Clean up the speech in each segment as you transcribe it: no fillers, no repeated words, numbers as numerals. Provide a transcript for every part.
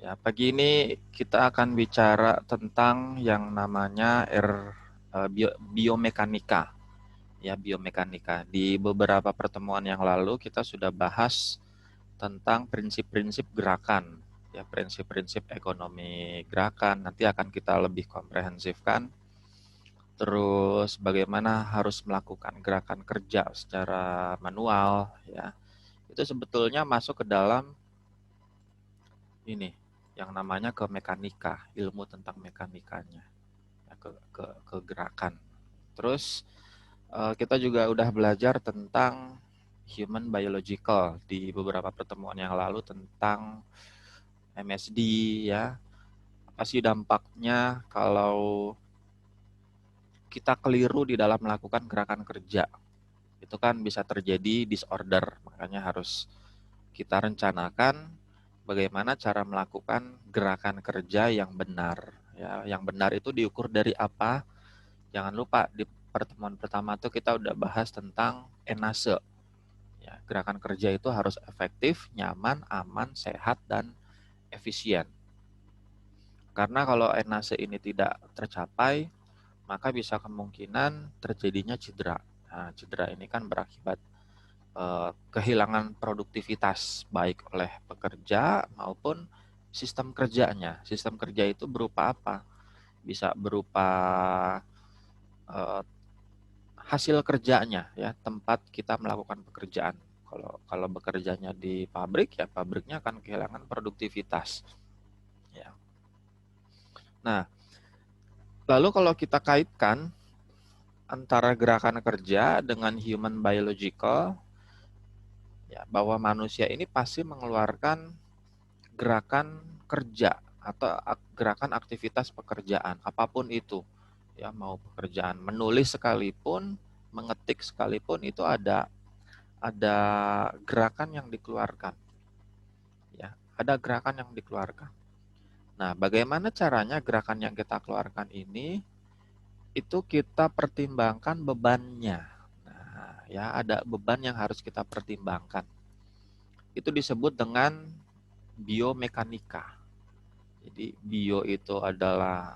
Ya, pagi ini kita akan bicara tentang yang namanya biomekanika. Ya, biomekanika. Di beberapa pertemuan yang lalu kita sudah bahas tentang prinsip-prinsip gerakan. Ya, prinsip-prinsip ekonomi gerakan. Nanti akan kita lebih komprehensifkan. Terus bagaimana harus melakukan gerakan kerja secara manual. Ya, itu sebetulnya masuk ke dalam ini yang namanya ke mekanika, ilmu tentang mekanikanya, ya, ke gerakan. Terus kita juga udah belajar tentang human biological di beberapa pertemuan yang lalu tentang MSD, ya. Apa sih dampaknya kalau kita keliru di dalam melakukan gerakan kerja? Itu kan bisa terjadi disorder, makanya harus kita rencanakan bagaimana cara melakukan gerakan kerja yang benar. Ya, yang benar itu diukur dari apa? Jangan lupa di pertemuan pertama tuh kita udah bahas tentang ENASE. Ya, gerakan kerja itu harus efektif, nyaman, aman, sehat, dan efisien. Karena kalau ENASE ini tidak tercapai, maka bisa kemungkinan terjadinya cedera. Nah, cedera ini kan berakibat kehilangan produktivitas baik oleh pekerja maupun sistem kerjanya. Sistem kerja itu berupa apa? Bisa berupa eh, hasil kerjanya, ya, tempat kita melakukan pekerjaan. Kalau bekerjanya di pabrik, ya pabriknya akan kehilangan produktivitas. Ya. Nah, lalu kalau kita kaitkan antara gerakan kerja dengan human biological, ya, bahwa manusia ini pasti mengeluarkan gerakan kerja atau gerakan aktivitas pekerjaan apapun itu, ya, mau pekerjaan menulis sekalipun, mengetik sekalipun, itu ada gerakan yang dikeluarkan, ya, ada gerakan yang dikeluarkan. Nah, bagaimana caranya gerakan yang kita keluarkan ini itu kita pertimbangkan bebannya. Nah, ya, ada beban yang harus kita pertimbangkan. Itu disebut dengan biomekanika. Jadi bio itu adalah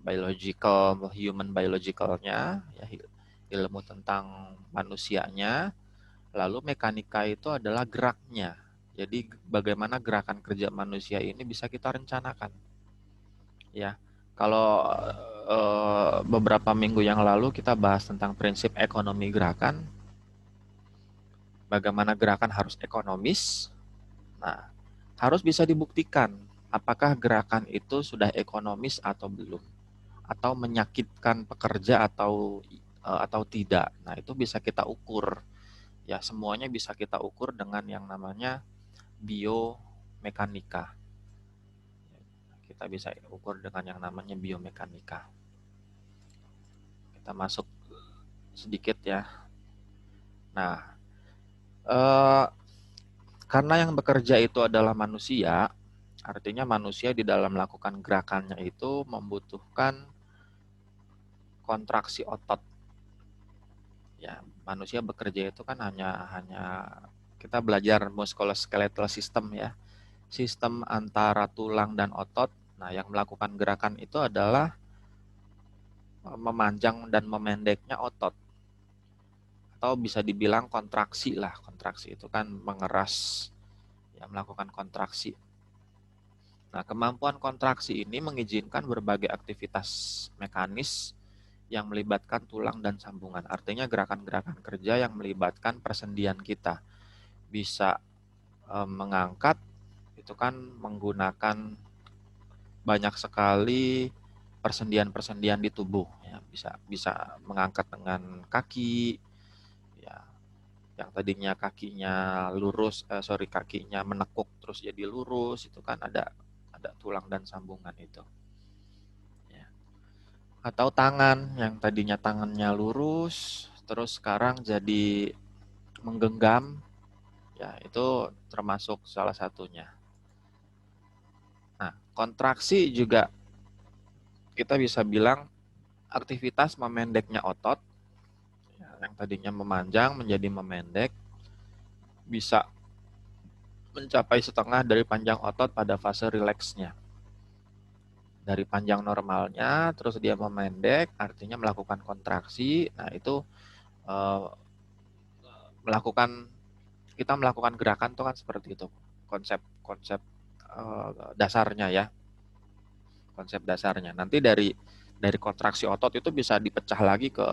biological, human biologicalnya, ya, ilmu tentang manusianya. Lalu mekanika itu adalah geraknya. Jadi bagaimana gerakan kerja manusia ini bisa kita rencanakan. Ya, kalau beberapa minggu yang lalu kita bahas tentang prinsip ekonomi gerakan, bagaimana gerakan harus ekonomis. Nah, harus bisa dibuktikan apakah gerakan itu sudah ekonomis atau belum, atau menyakitkan pekerja atau tidak. Nah, itu bisa kita ukur. Ya, semuanya bisa kita ukur dengan yang namanya biomekanika. Kita bisa ukur dengan yang namanya biomekanika. Kita masuk sedikit ya. Nah, eh, karena yang bekerja itu adalah manusia, artinya manusia di dalam melakukan gerakannya itu membutuhkan kontraksi otot. Ya, manusia bekerja itu kan hanya kita belajar musculoskeletal system, ya. Sistem antara tulang dan otot. Nah, yang melakukan gerakan itu adalah memanjang dan memendeknya otot. Atau bisa dibilang kontraksi lah. Kontraksi itu kan mengeras, ya, melakukan kontraksi. Nah, kemampuan kontraksi ini mengizinkan berbagai aktivitas mekanis yang melibatkan tulang dan sambungan. Artinya gerakan-gerakan kerja yang melibatkan persendian kita. Bisa mengangkat, itu kan menggunakan banyak sekali persendian-persendian di tubuh, ya. Bisa mengangkat dengan kaki, ya, yang tadinya kakinya kakinya menekuk terus jadi lurus, itu kan ada tulang dan sambungan itu, ya. Atau tangan yang tadinya tangannya lurus terus sekarang jadi menggenggam, ya, itu termasuk salah satunya. Nah, kontraksi juga kita bisa bilang aktivitas memendeknya otot, ya, yang tadinya memanjang menjadi memendek. Bisa mencapai setengah dari panjang otot pada fase rileksnya. Dari panjang normalnya, terus dia memendek, artinya melakukan kontraksi. Nah, itu eh, kita melakukan gerakan tuh kan seperti itu. Konsep dasarnya ya. Konsep dasarnya. Nanti dari kontraksi otot itu bisa dipecah lagi ke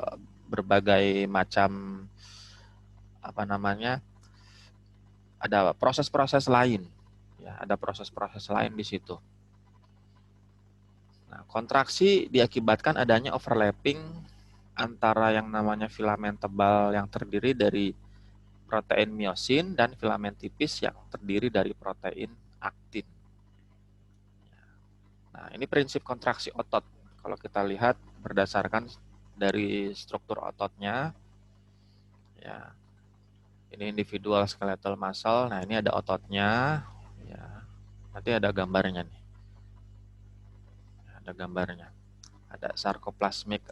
berbagai macam apa namanya? Ada proses-proses lain. Ya, ada proses-proses lain di situ. Nah, kontraksi diakibatkan adanya overlapping antara yang namanya filamen tebal yang terdiri dari protein miosin dan filamen tipis yang terdiri dari protein aktin. Nah, ini prinsip kontraksi otot. Kalau kita lihat berdasarkan dari struktur ototnya, ya, ini individual skeletal muscle. Nah, ini ada ototnya, ya. Nanti ada gambarnya nih. Ada gambarnya. Ada sarcoplasmic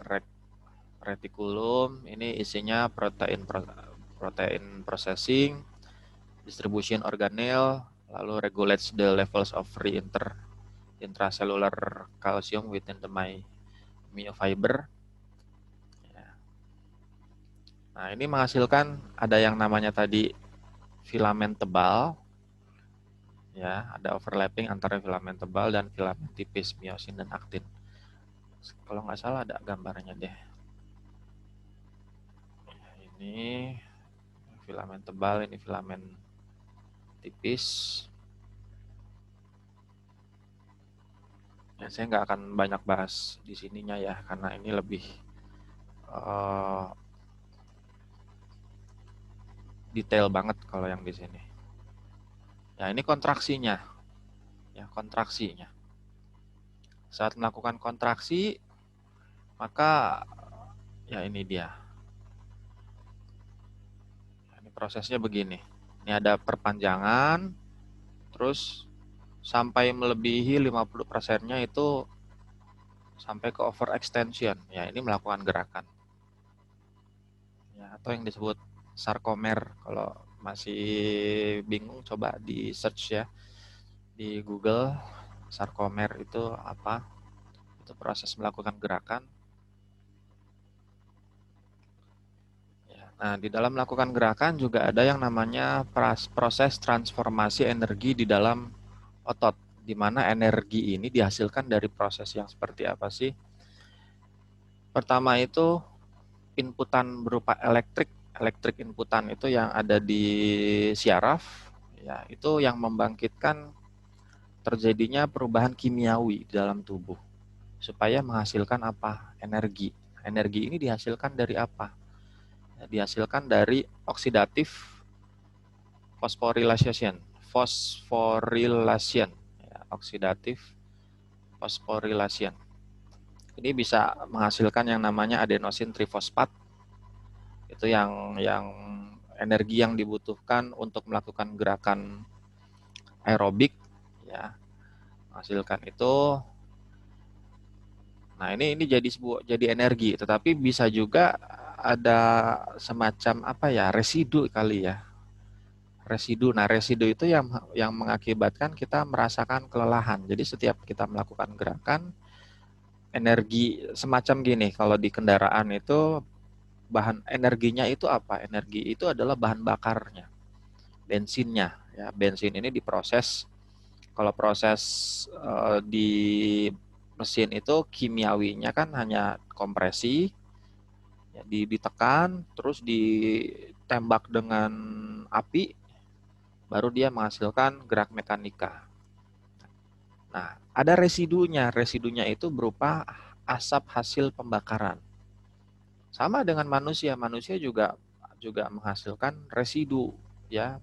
reticulum. Ini isinya protein processing, distribution organelle, lalu regulates the levels of free intracellular calcium within the myofiber. Nah, ini menghasilkan ada yang namanya tadi filamen tebal, ya, ada overlapping antara filamen tebal dan filamen tipis miosin dan aktin. Kalau nggak salah ada gambarnya deh. Ini filamen tebal, ini filamen tipis. Ya, saya nggak akan banyak bahas di sininya ya, karena ini lebih detail banget kalau yang di sini. Ya, ini kontraksinya. Ya, kontraksinya. Saat melakukan kontraksi, maka ya ini dia. Ini prosesnya begini. Ini ada perpanjangan, terus sampai melebihi 50%-nya itu sampai ke overextension. Ya, ini melakukan gerakan. Ya, atau yang disebut sarkomer. Kalau masih bingung, coba di search ya di Google. Sarkomer itu apa? Itu proses melakukan gerakan. Nah, di dalam melakukan gerakan juga ada yang namanya proses transformasi energi di dalam otot, di mana energi ini dihasilkan dari proses yang seperti apa sih? Pertama itu inputan berupa elektrik inputan itu yang ada di syaraf, ya, itu yang membangkitkan terjadinya perubahan kimiawi di dalam tubuh supaya menghasilkan apa? Energi. Energi ini dihasilkan dari apa? Dihasilkan dari oksidatif phosphorylation, ya, oksidatif phosphorylation. Ini bisa menghasilkan yang namanya adenosin trifosfat. Itu yang energi yang dibutuhkan untuk melakukan gerakan aerobik, ya, menghasilkan itu. Nah, ini jadi energi, tetapi bisa juga ada semacam apa ya, residu kali ya. Residu. Nah, residu itu yang mengakibatkan kita merasakan kelelahan. Jadi setiap kita melakukan gerakan, energi semacam gini, kalau di kendaraan itu bahan energinya itu apa? Energi itu adalah bahan bakarnya, bensinnya. Ya, bensin ini diproses. Kalau proses di mesin itu kimiawinya kan hanya kompresi, ya, ditekan, terus ditembak dengan api, baru dia menghasilkan gerak mekanika. Nah, ada residunya. Residunya itu berupa asap hasil pembakaran. Sama dengan manusia. Manusia juga menghasilkan residu, ya,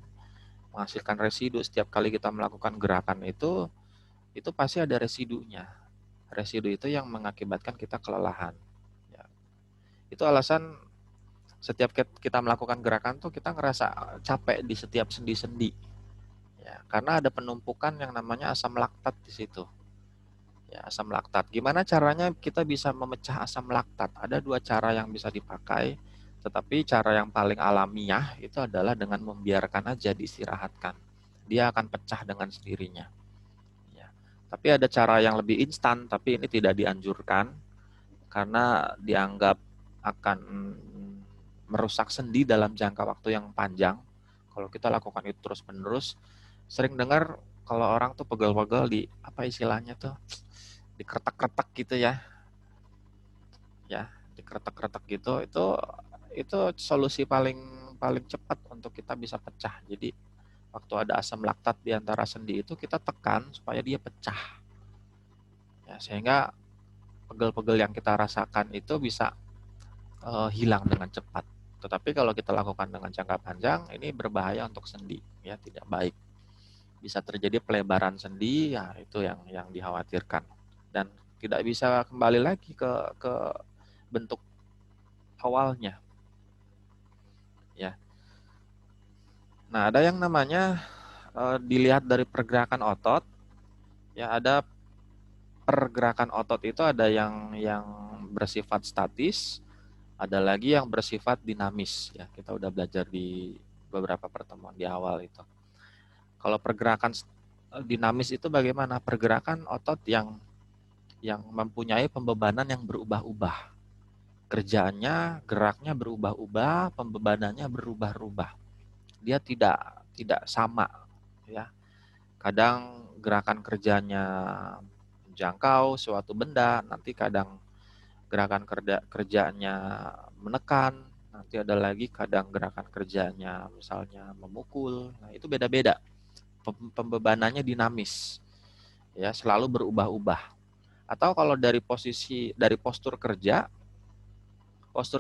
menghasilkan residu setiap kali kita melakukan gerakan itu pasti ada residunya. Residu itu yang mengakibatkan kita kelelahan. Ya. Itu alasan setiap kita melakukan gerakan tuh kita ngerasa capek di setiap sendi-sendi. Ya, karena ada penumpukan yang namanya asam laktat di situ. Ya, asam laktat. Gimana caranya kita bisa memecah asam laktat? Ada dua cara yang bisa dipakai, tetapi cara yang paling alamiah itu adalah dengan membiarkan aja diistirahatkan. dia akan pecah dengan sendirinya. Ya. Tapi ada cara yang lebih instan, tapi ini tidak dianjurkan karena dianggap akan merusak sendi dalam jangka waktu yang panjang. Kalau kita lakukan itu terus-menerus, sering dengar kalau orang tuh pegel-pegel di apa istilahnya tuh, dikretek-kretek gitu ya, dikretek-kretek gitu, itu solusi paling paling cepat untuk kita bisa pecah. Jadi waktu ada asam laktat di antara sendi itu kita tekan supaya dia pecah. Ya, sehingga pegel-pegel yang kita rasakan itu bisa hilang dengan cepat. Tetapi kalau kita lakukan dengan jangka panjang, ini berbahaya untuk sendi, ya tidak baik. Bisa terjadi pelebaran sendi, ya itu yang dikhawatirkan. Dan tidak bisa kembali lagi ke bentuk awalnya, ya. Nah, ada yang namanya dilihat dari pergerakan otot, ya ada pergerakan otot itu ada yang bersifat statis, ada lagi yang bersifat dinamis, ya kita udah belajar di beberapa pertemuan di awal itu. Kalau pergerakan dinamis itu bagaimana? Pergerakan otot yang mempunyai pembebanan yang berubah-ubah. Kerjaannya, geraknya berubah-ubah, pembebanannya berubah-ubah. Dia tidak sama, ya. Kadang gerakan kerjanya menjangkau suatu benda, nanti kadang gerakan kerjanya menekan, nanti ada lagi kadang gerakan kerjanya misalnya memukul. Nah, itu beda-beda. Pembebanannya dinamis, ya, selalu berubah-ubah. Atau kalau dari postur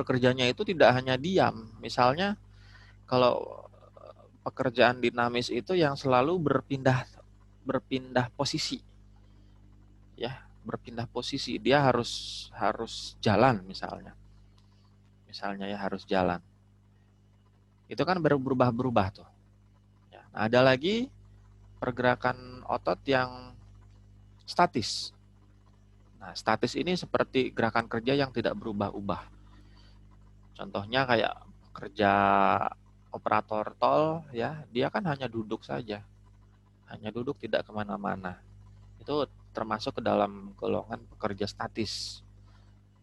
kerjanya itu tidak hanya diam. Misalnya kalau pekerjaan dinamis itu yang selalu berpindah posisi, ya, berpindah posisi. Dia harus jalan misalnya ya harus jalan. Itu kan berubah-berubah tuh. Ya. Nah, ada lagi pergerakan otot yang statis. Nah, statis ini seperti gerakan kerja yang tidak berubah-ubah. Contohnya kayak kerja operator tol, ya, dia kan hanya duduk saja, hanya duduk tidak kemana-mana. Itu termasuk ke dalam golongan pekerja statis.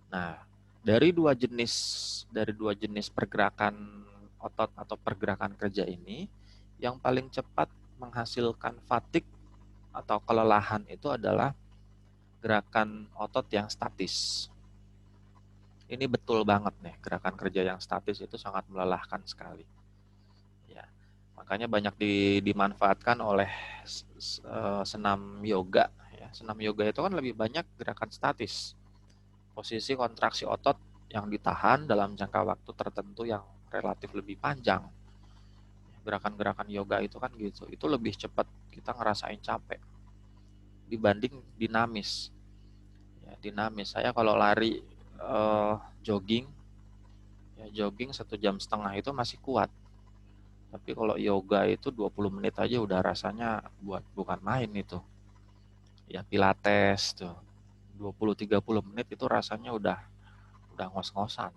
Nah, dari dua jenis pergerakan otot atau pergerakan kerja ini, yang paling cepat menghasilkan fatigue atau kelelahan itu adalah gerakan otot yang statis. Ini betul banget nih, gerakan kerja yang statis itu sangat melelahkan sekali. Ya, makanya banyak dimanfaatkan oleh senam yoga. Ya. Senam yoga itu kan lebih banyak gerakan statis. Posisi kontraksi otot yang ditahan dalam jangka waktu tertentu yang relatif lebih panjang. Gerakan-gerakan yoga itu kan gitu. Itu lebih cepat kita ngerasain capek dibanding dinamis. Ya, dinamis. Saya kalau lari jogging, ya jogging 1,5 jam itu masih kuat. Tapi kalau yoga itu 20 menit aja udah rasanya bukan main itu. Ya pilates tuh 20-30 menit itu rasanya udah ngos-ngosan.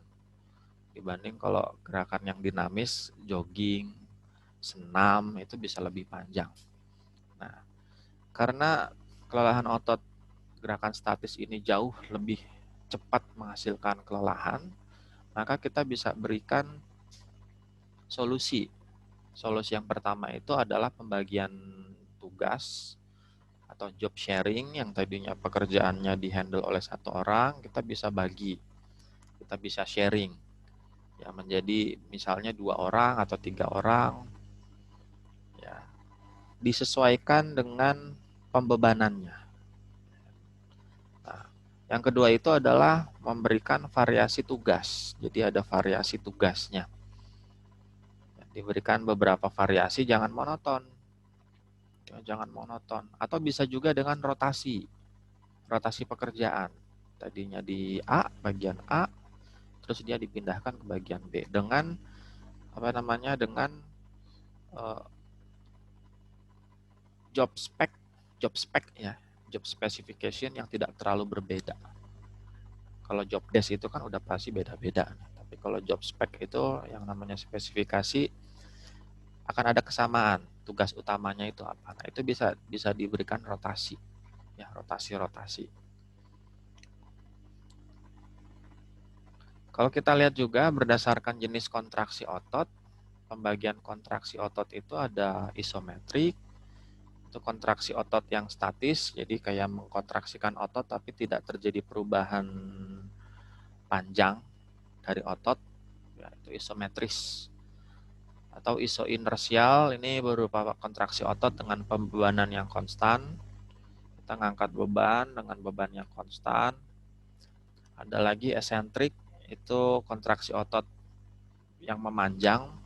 Dibanding kalau gerakan yang dinamis, jogging, senam itu bisa lebih panjang. Nah, karena kelelahan otot gerakan statis ini jauh lebih cepat menghasilkan kelelahan, maka kita bisa berikan solusi. Solusi yang pertama itu adalah pembagian tugas atau job sharing. Yang tadinya pekerjaannya dihandle oleh satu orang, kita bisa bagi, kita bisa sharing, ya, menjadi misalnya 2 orang atau 3 orang, ya, disesuaikan dengan pembebanannya. Nah, yang kedua itu adalah memberikan variasi tugas. Jadi ada variasi tugasnya. Diberikan beberapa variasi, jangan monoton. Jangan monoton. Atau bisa juga dengan rotasi. Rotasi pekerjaan. Tadinya di A, bagian A, terus dia dipindahkan ke bagian B dengan dengan job spec ya, job specification yang tidak terlalu berbeda. Kalau job desk itu kan udah pasti beda-beda. Tapi kalau job spec itu yang namanya spesifikasi akan ada kesamaan. tugas utamanya itu apa. Nah, itu bisa diberikan rotasi, ya, rotasi. Kalau kita lihat juga berdasarkan jenis kontraksi otot, pembagian kontraksi otot itu ada isometrik, itu kontraksi otot yang statis, jadi kayak mengkontraksikan otot tapi tidak terjadi perubahan panjang dari otot, ya, itu isometris. Atau isoinersial, ini berupa kontraksi otot dengan pembebanan yang konstan. Kita ngangkat beban dengan beban yang konstan. Ada lagi esentrik, itu kontraksi otot yang memanjang.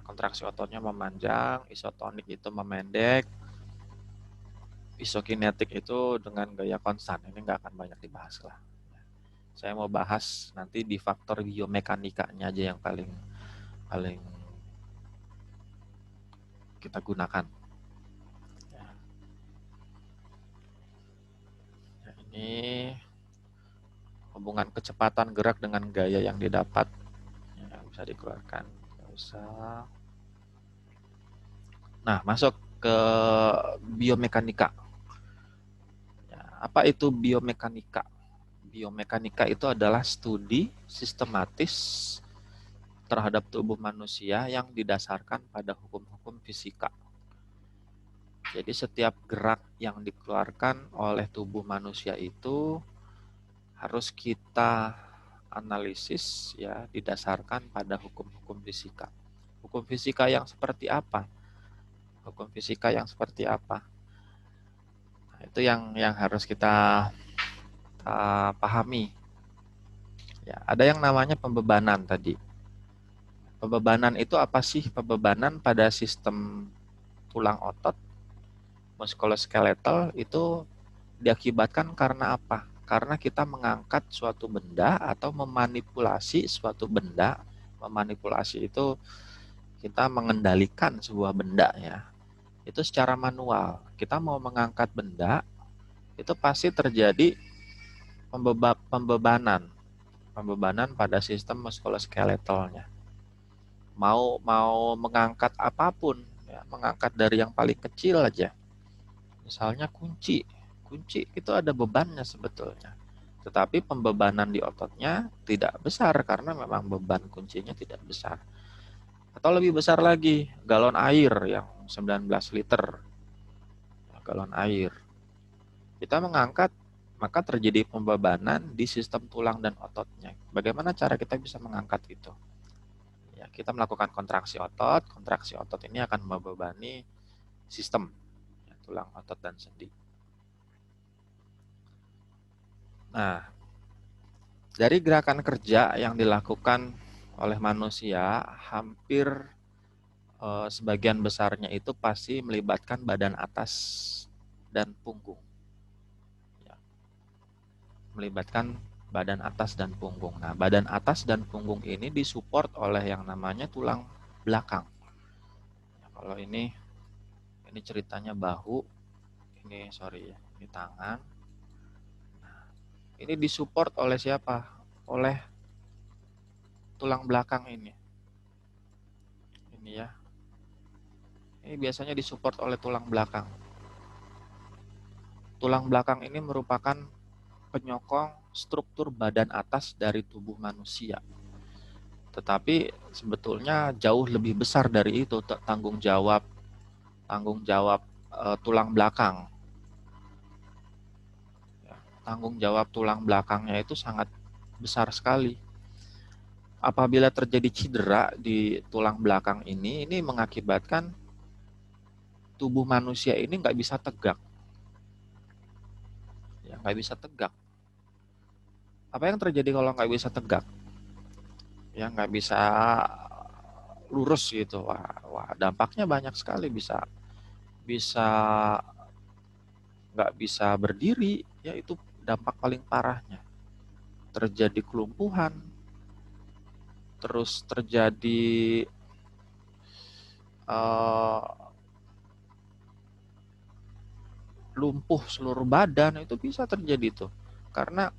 Kontraksi ototnya memanjang, isotonik itu memendek, isokinetik itu dengan gaya konstan. Ini nggak akan banyak dibahas lah. Saya mau bahas nanti di faktor biomekanikanya aja yang paling kita gunakan. Nah, ini hubungan kecepatan gerak dengan gaya yang didapat, ya, bisa dikeluarkan. Nah, masuk ke biomekanika. Ya, apa itu biomekanika? Biomekanika itu adalah studi sistematis terhadap tubuh manusia yang didasarkan pada hukum-hukum fisika. Jadi setiap gerak yang dikeluarkan oleh tubuh manusia itu harus kita analisis, ya, didasarkan pada hukum-hukum fisika. Hukum fisika yang seperti apa? Hukum fisika yang seperti apa? Nah, itu yang harus kita pahami. Ya, ada yang namanya pembebanan tadi. Pembebanan itu apa sih? Pembebanan pada sistem tulang otot muskuloskeletal itu diakibatkan karena apa? Karena kita mengangkat suatu benda atau memanipulasi suatu benda. Memanipulasi itu kita mengendalikan sebuah benda, ya. Itu secara manual. Kita mau mengangkat benda, itu pasti terjadi pembebanan pada sistem muskuloskeletalnya. Mau mengangkat apapun, ya, mengangkat dari yang paling kecil aja. Misalnya kunci itu ada bebannya sebetulnya. Tetapi pembebanan di ototnya tidak besar karena memang beban kuncinya tidak besar. Atau lebih besar lagi, galon air yang 19 liter. Galon air. Kita mengangkat, maka terjadi pembebanan di sistem tulang dan ototnya. Bagaimana cara kita bisa mengangkat itu? Ya, kita melakukan kontraksi otot ini akan membebani sistem, ya, tulang, otot, dan sendi. Nah, dari gerakan kerja yang dilakukan oleh manusia, hampir sebagian besarnya itu pasti melibatkan badan atas dan punggung. Ya, melibatkan badan atas dan punggung. Nah, badan atas dan punggung ini disupport oleh yang namanya tulang belakang. Nah, kalau ini ceritanya bahu, ini tangan. Nah, ini disupport oleh siapa? Oleh tulang belakang ini. Ini, ya. Ini biasanya disupport oleh tulang belakang. Tulang belakang ini merupakan penyokong struktur badan atas dari tubuh manusia. Tetapi sebetulnya jauh lebih besar dari itu tanggung jawab tulang belakang. Tanggung jawab tulang belakangnya itu sangat besar sekali. Apabila terjadi cedera di tulang belakang ini mengakibatkan tubuh manusia ini nggak bisa tegak. Ya, nggak bisa tegak. Apa yang terjadi kalau nggak bisa tegak? Ya, nggak bisa lurus gitu. Wah, dampaknya banyak sekali, bisa nggak bisa berdiri, ya, itu dampak paling parahnya. Terjadi kelumpuhan, terus terjadi lumpuh seluruh badan, itu bisa terjadi tuh. Karena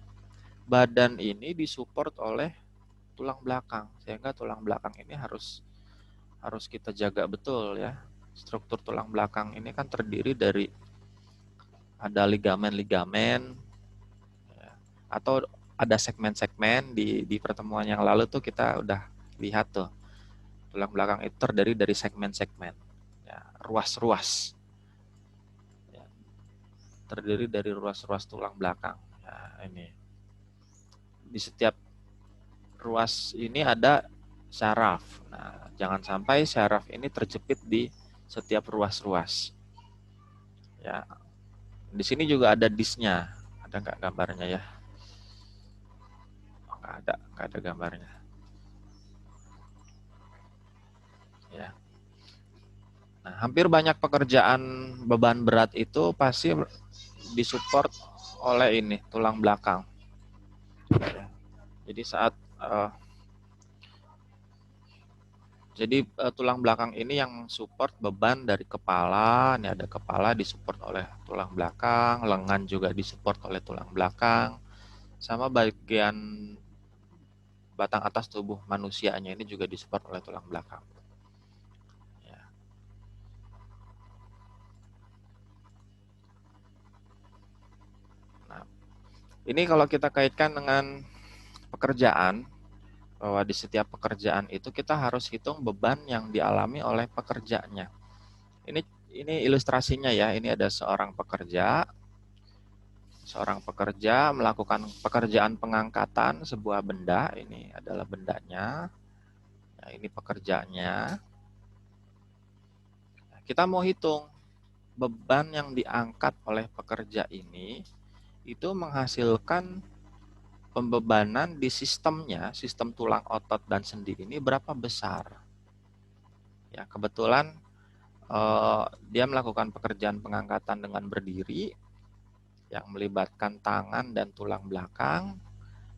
badan ini disupport oleh tulang belakang, sehingga tulang belakang ini harus kita jaga betul, ya, struktur tulang belakang ini kan terdiri dari ada ligamen-ligamen, ya, atau ada segmen-segmen. Di pertemuan yang lalu tuh kita udah lihat tuh tulang belakang itu terdiri dari segmen-segmen, ya, ruas-ruas, ya, terdiri dari ruas-ruas tulang belakang. Ya, ini di setiap ruas ini ada syaraf. Nah, jangan sampai syaraf ini terjepit di setiap ruas-ruas. Ya, di sini juga ada disnya. Ada nggak gambarnya ya? Oh, nggak ada gambarnya. Ya. Nah, hampir banyak pekerjaan beban berat itu pasti disupport oleh ini tulang belakang. Ya. Jadi saat tulang belakang ini yang support beban dari kepala. Ini ada kepala disupport oleh tulang belakang, lengan juga disupport oleh tulang belakang, sama bagian batang atas tubuh manusianya ini juga disupport oleh tulang belakang. Ya. Nah, ini kalau kita kaitkan dengan pekerjaan, bahwa di setiap pekerjaan itu kita harus hitung beban yang dialami oleh pekerjanya. Ini ilustrasinya ya. Ini ada seorang pekerja melakukan pekerjaan pengangkatan sebuah benda. Ini adalah bendanya. Nah, ini pekerjaannya. Kita mau hitung beban yang diangkat oleh pekerja ini itu menghasilkan pembebanan di sistemnya, sistem tulang otot dan sendi ini berapa besar. Ya, kebetulan dia melakukan pekerjaan pengangkatan dengan berdiri yang melibatkan tangan dan tulang belakang.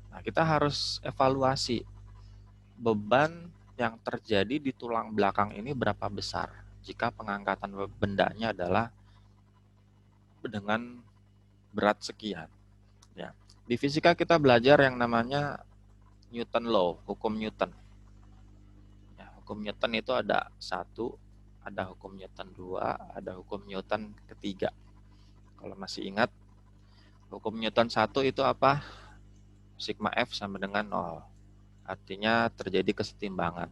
Nah, kita harus evaluasi beban yang terjadi di tulang belakang ini berapa besar jika pengangkatan bendanya adalah dengan berat sekian. Ya. Di fisika kita belajar yang namanya Newton Law, hukum Newton. Ya, hukum Newton itu ada satu, ada hukum Newton 2, ada hukum Newton ketiga. Kalau masih ingat, hukum Newton 1 itu apa? Sigma F sama dengan 0. Artinya terjadi kesetimbangan.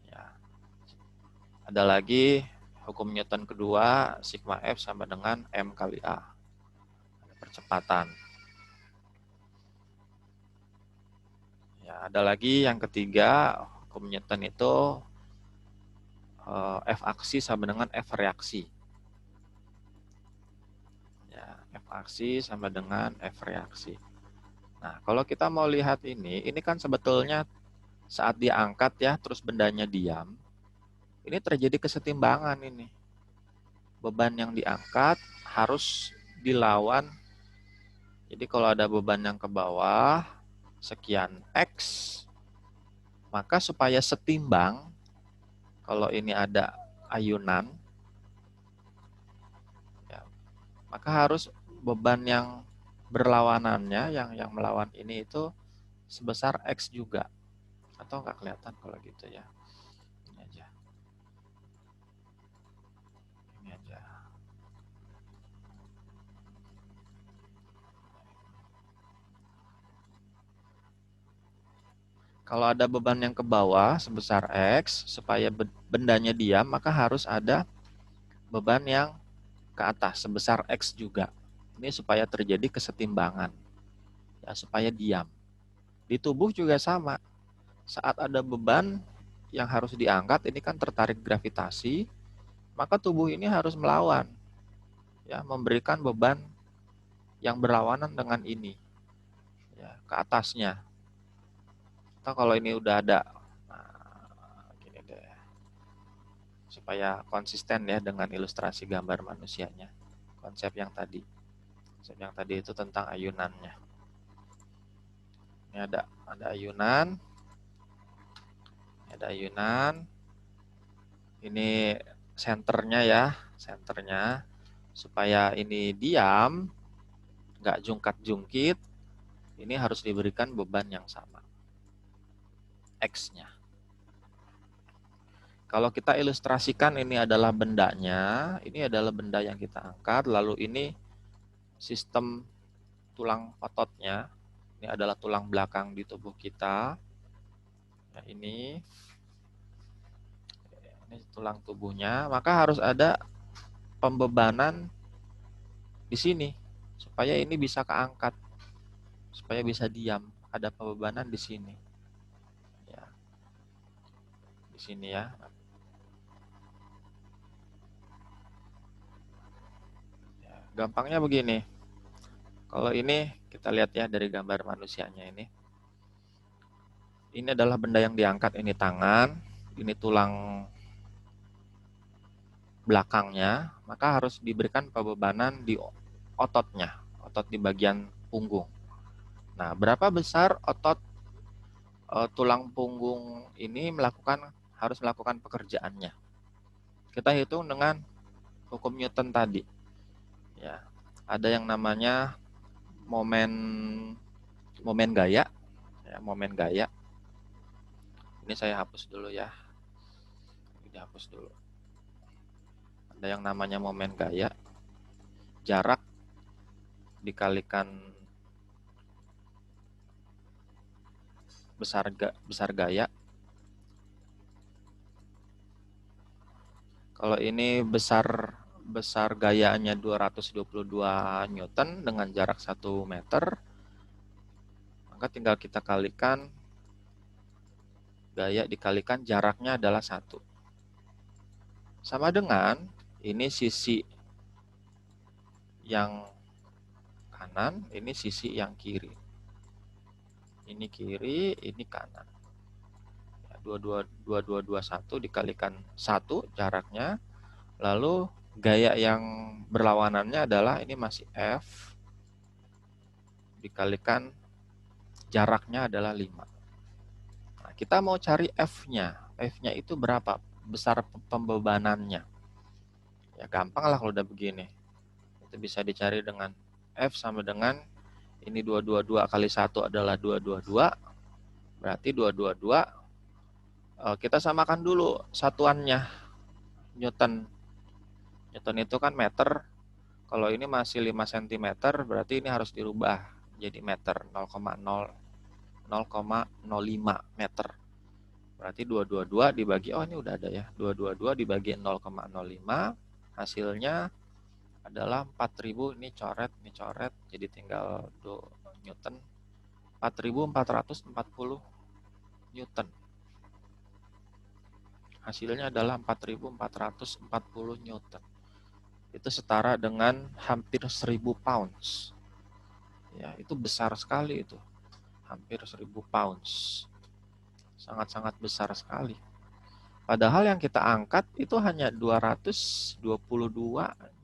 Ya. Ada lagi hukum Newton kedua, sigma F sama dengan M kali A. Ada percepatan. Ya, ada lagi yang ketiga, hukum Newton itu F aksi sama dengan F reaksi. Ya, F aksi sama dengan F reaksi. Nah, kalau kita mau lihat ini kan sebetulnya saat diangkat ya, terus bendanya diam, ini terjadi kesetimbangan ini. Beban yang diangkat harus dilawan. Jadi kalau ada beban yang ke bawah, sekian X, maka supaya setimbang, kalau ini ada ayunan, ya, maka harus beban yang berlawanannya, yang melawan ini itu sebesar X juga. Atau nggak kelihatan kalau gitu ya. Ini aja. Ini aja. Kalau ada beban yang ke bawah sebesar X, supaya bendanya diam, maka harus ada beban yang ke atas sebesar X juga. Ini supaya terjadi kesetimbangan, ya, supaya diam. Di tubuh juga sama. Saat ada beban yang harus diangkat, ini kan tertarik gravitasi, maka tubuh ini harus melawan, ya, memberikan beban yang berlawanan dengan ini, ya, ke atasnya. Atau kalau ini udah ada, nah, gini deh, supaya konsisten ya dengan ilustrasi gambar manusianya. Konsep yang tadi itu tentang ayunannya. Ini ada ayunan. Ada ayunan. Ini senternya ya, senternya. Supaya ini diam, nggak jungkat-jungkit, ini harus diberikan beban yang sama, X-nya. Kalau kita ilustrasikan ini adalah bendanya, ini adalah benda yang kita angkat, lalu ini sistem tulang ototnya, ini adalah tulang belakang di tubuh kita. Nah, ini tulang tubuhnya, maka harus ada pembebanan di sini supaya ini bisa keangkat, supaya bisa diam. Ada pembebanan di sini. Ya, di sini ya. Gampangnya begini. Kalau ini kita lihat ya dari gambar manusianya ini. Ini adalah benda yang diangkat, ini tangan, ini tulang belakangnya, maka harus diberikan pembebanan di ototnya, otot di bagian punggung. Nah, berapa besar otot tulang punggung ini harus melakukan pekerjaannya? Kita hitung dengan hukum Newton tadi. Ya, ada yang namanya momen gaya, ya, momen gaya. Ini saya hapus dulu ya. Ini hapus dulu. Ada yang namanya momen gaya. Jarak dikalikan besar gaya. Kalau ini besar gayanya 222 Newton dengan jarak 1 meter, maka tinggal kita kalikan gaya dikalikan jaraknya adalah 1. Sama dengan ini sisi yang kanan, ini sisi yang kiri. Ini kiri, ini kanan. 2221 dikalikan 1 jaraknya. Lalu gaya yang berlawanannya adalah ini masih F dikalikan jaraknya adalah 5. Nah, kita mau cari F-nya. F-nya itu berapa? Besar pembebanannya. Ya gampang lah kalau udah begini. Itu bisa dicari dengan F sama dengan ini 222 kali 1 adalah 222. Berarti 222. Kita samakan dulu satuannya. Newton. Newton itu kan meter. Kalau ini masih 5 cm, berarti ini harus dirubah jadi meter, 0,05 meter. Berarti 222 dibagi, oh ini udah ada ya, 222 dibagi 0,05, hasilnya adalah 4000, ini coret, jadi tinggal 2 Newton, 4440 Newton. Hasilnya adalah 4440 Newton. Itu setara dengan hampir 1000 pounds. Ya, itu besar sekali itu. Hampir 1000 pounds. Sangat-sangat besar sekali. Padahal yang kita angkat itu hanya 222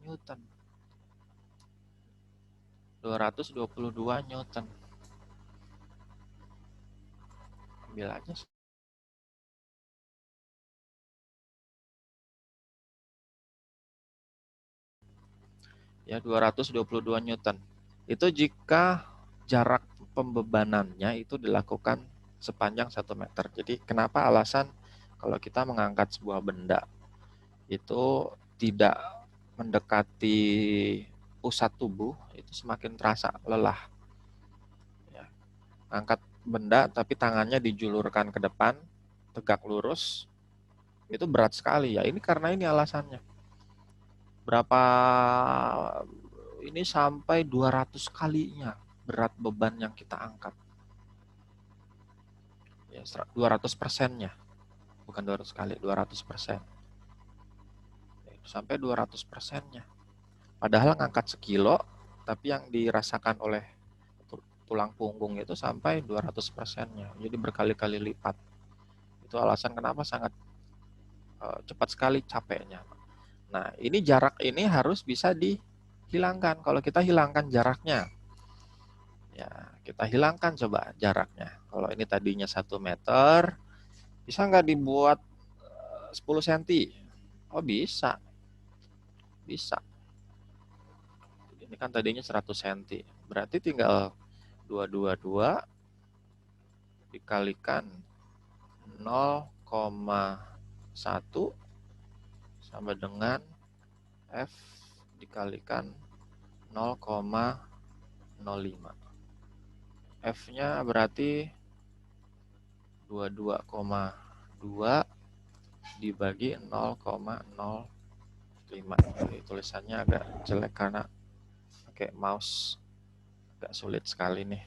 Newton. 222 Newton. Ambil aja. Ya, 222 Newton. Itu jika jarak pembebanannya itu dilakukan sepanjang 1 meter. Jadi kenapa alasan kalau kita mengangkat sebuah benda itu tidak mendekati pusat tubuh, itu semakin terasa lelah. Ya. Angkat benda tapi tangannya dijulurkan ke depan, tegak lurus, itu berat sekali ya. Ini karena ini alasannya. Berapa ini sampai 200 kalinya berat beban yang kita angkat. Ya, 200%-nya. Bukan 200 kali, 200%. Sampai 200%-nya. Padahal ngangkat sekilo, tapi yang dirasakan oleh tulang punggung itu sampai 200%-nya. Jadi berkali-kali lipat. Itu alasan kenapa sangat cepat sekali capeknya. Nah, ini jarak ini harus bisa dihilangkan. Kalau kita hilangkan jaraknya, ya kita hilangkan coba jaraknya. Kalau ini tadinya 1 meter, bisa nggak dibuat 10 cm? Oh bisa. Bisa. Ini kan tadinya 100 cm. Berarti tinggal 222 dikalikan 0,10 1 sama dengan F dikalikan 0,05. F-nya berarti 22,2 dibagi 0,05. Jadi tulisannya agak jelek karena pakai mouse, agak sulit sekali nih.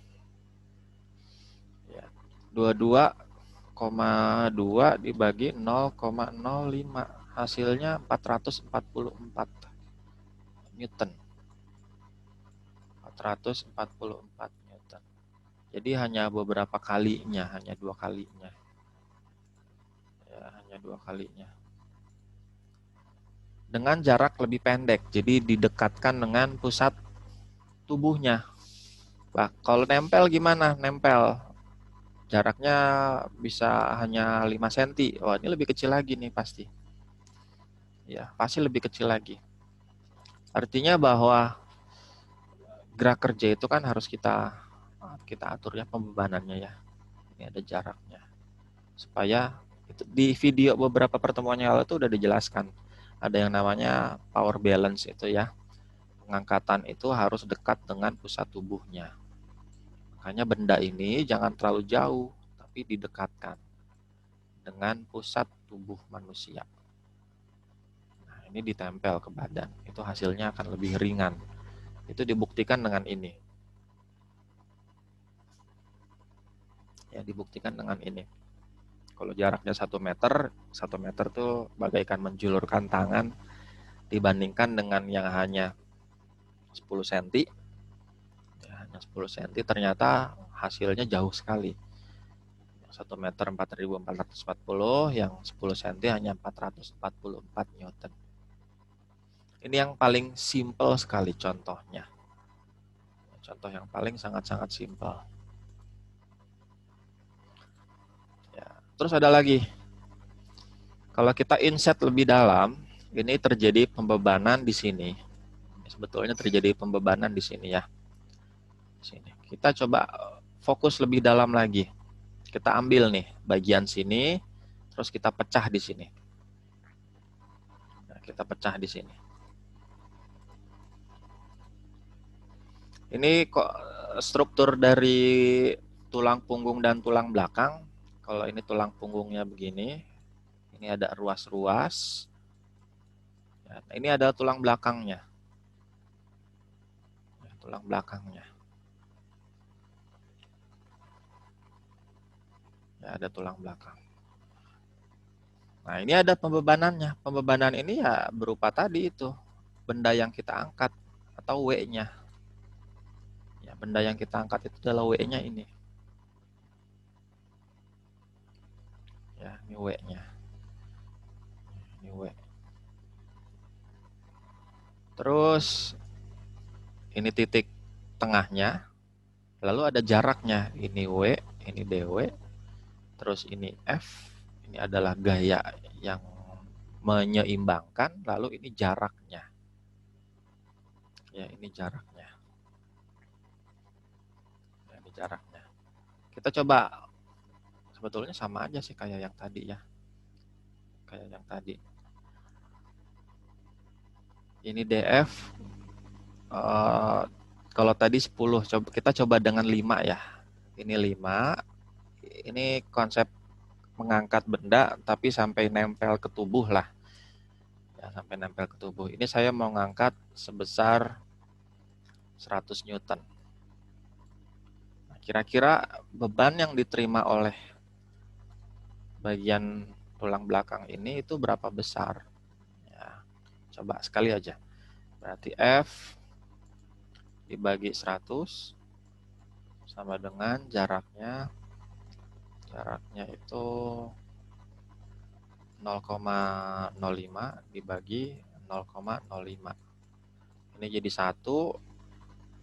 Ya, 22,2 dibagi 0,05, hasilnya 444 Newton. 444 Newton. Jadi hanya beberapa kalinya, hanya 2 kalinya. Ya, hanya 2 kalinya. Dengan jarak lebih pendek, jadi didekatkan dengan pusat tubuhnya. Nah, kalau nempel gimana? Nempel jaraknya bisa hanya 5 cm. Wah, ini lebih kecil lagi nih pasti. Ya, pasti lebih kecil lagi. Artinya bahwa gerak kerja itu kan harus kita atur ya pembebanannya ya. Ini ada jaraknya. Supaya itu, di video beberapa pertemuan yang lalu itu udah dijelaskan. Ada yang namanya power balance itu ya. Pengangkatan itu harus dekat dengan pusat tubuhnya. Makanya benda ini jangan terlalu jauh, tapi didekatkan dengan pusat tubuh manusia. Nah, ini ditempel ke badan, itu hasilnya akan lebih ringan. Itu dibuktikan dengan ini. Ya, dibuktikan dengan ini. Kalau jaraknya 1 meter, 1 meter tuh bagaikan menjulurkan tangan dibandingkan dengan yang hanya 10 cm. Ya, hanya 10 cm ternyata hasilnya jauh sekali. 1 meter 4.440, yang 10 cm hanya 444 Newton. Ini yang paling simpel sekali contohnya. Contoh yang paling sangat-sangat simpel. Ya, terus ada lagi. Kalau kita inset lebih dalam, ini terjadi pembebanan di sini. Sebetulnya terjadi pembebanan di sini ya. Sini. Kita coba fokus lebih dalam lagi. Kita ambil nih bagian sini, terus kita pecah di sini. Nah, kita pecah di sini. Ini kok struktur dari tulang punggung dan tulang belakang. Kalau ini tulang punggungnya begini, ini ada ruas-ruas. Ya, ini ada tulang belakangnya. Ya, tulang belakangnya. Ya, ada tulang belakang. Nah, ini ada pembebanannya. Pembebanan ini ya berupa tadi itu, benda yang kita angkat atau W-nya. Ya, benda yang kita angkat itu adalah W-nya ini. Ya, ini W-nya. Ini W. Terus ini titik tengahnya. Lalu ada jaraknya. Ini W, ini DW. Terus ini F. Ini adalah gaya yang menyeimbangkan. Lalu ini jaraknya. Ya, ini jaraknya. Ya, ini jaraknya. Kita coba. Sebetulnya sama aja sih kayak yang tadi ya. Kayak yang tadi. Ini DF. Kalau tadi 10, kita coba dengan 5 ya. Ini 5. Ini konsep mengangkat benda tapi sampai nempel ke tubuh lah. Ya, sampai nempel ke tubuh. Ini saya mau ngangkat sebesar 100 Newton. Nah, kira-kira beban yang diterima oleh bagian tulang belakang ini itu berapa besar? Ya, coba sekali aja. Berarti F dibagi 100 sama dengan jaraknya itu 0,05 dibagi 0,05. Ini jadi 1,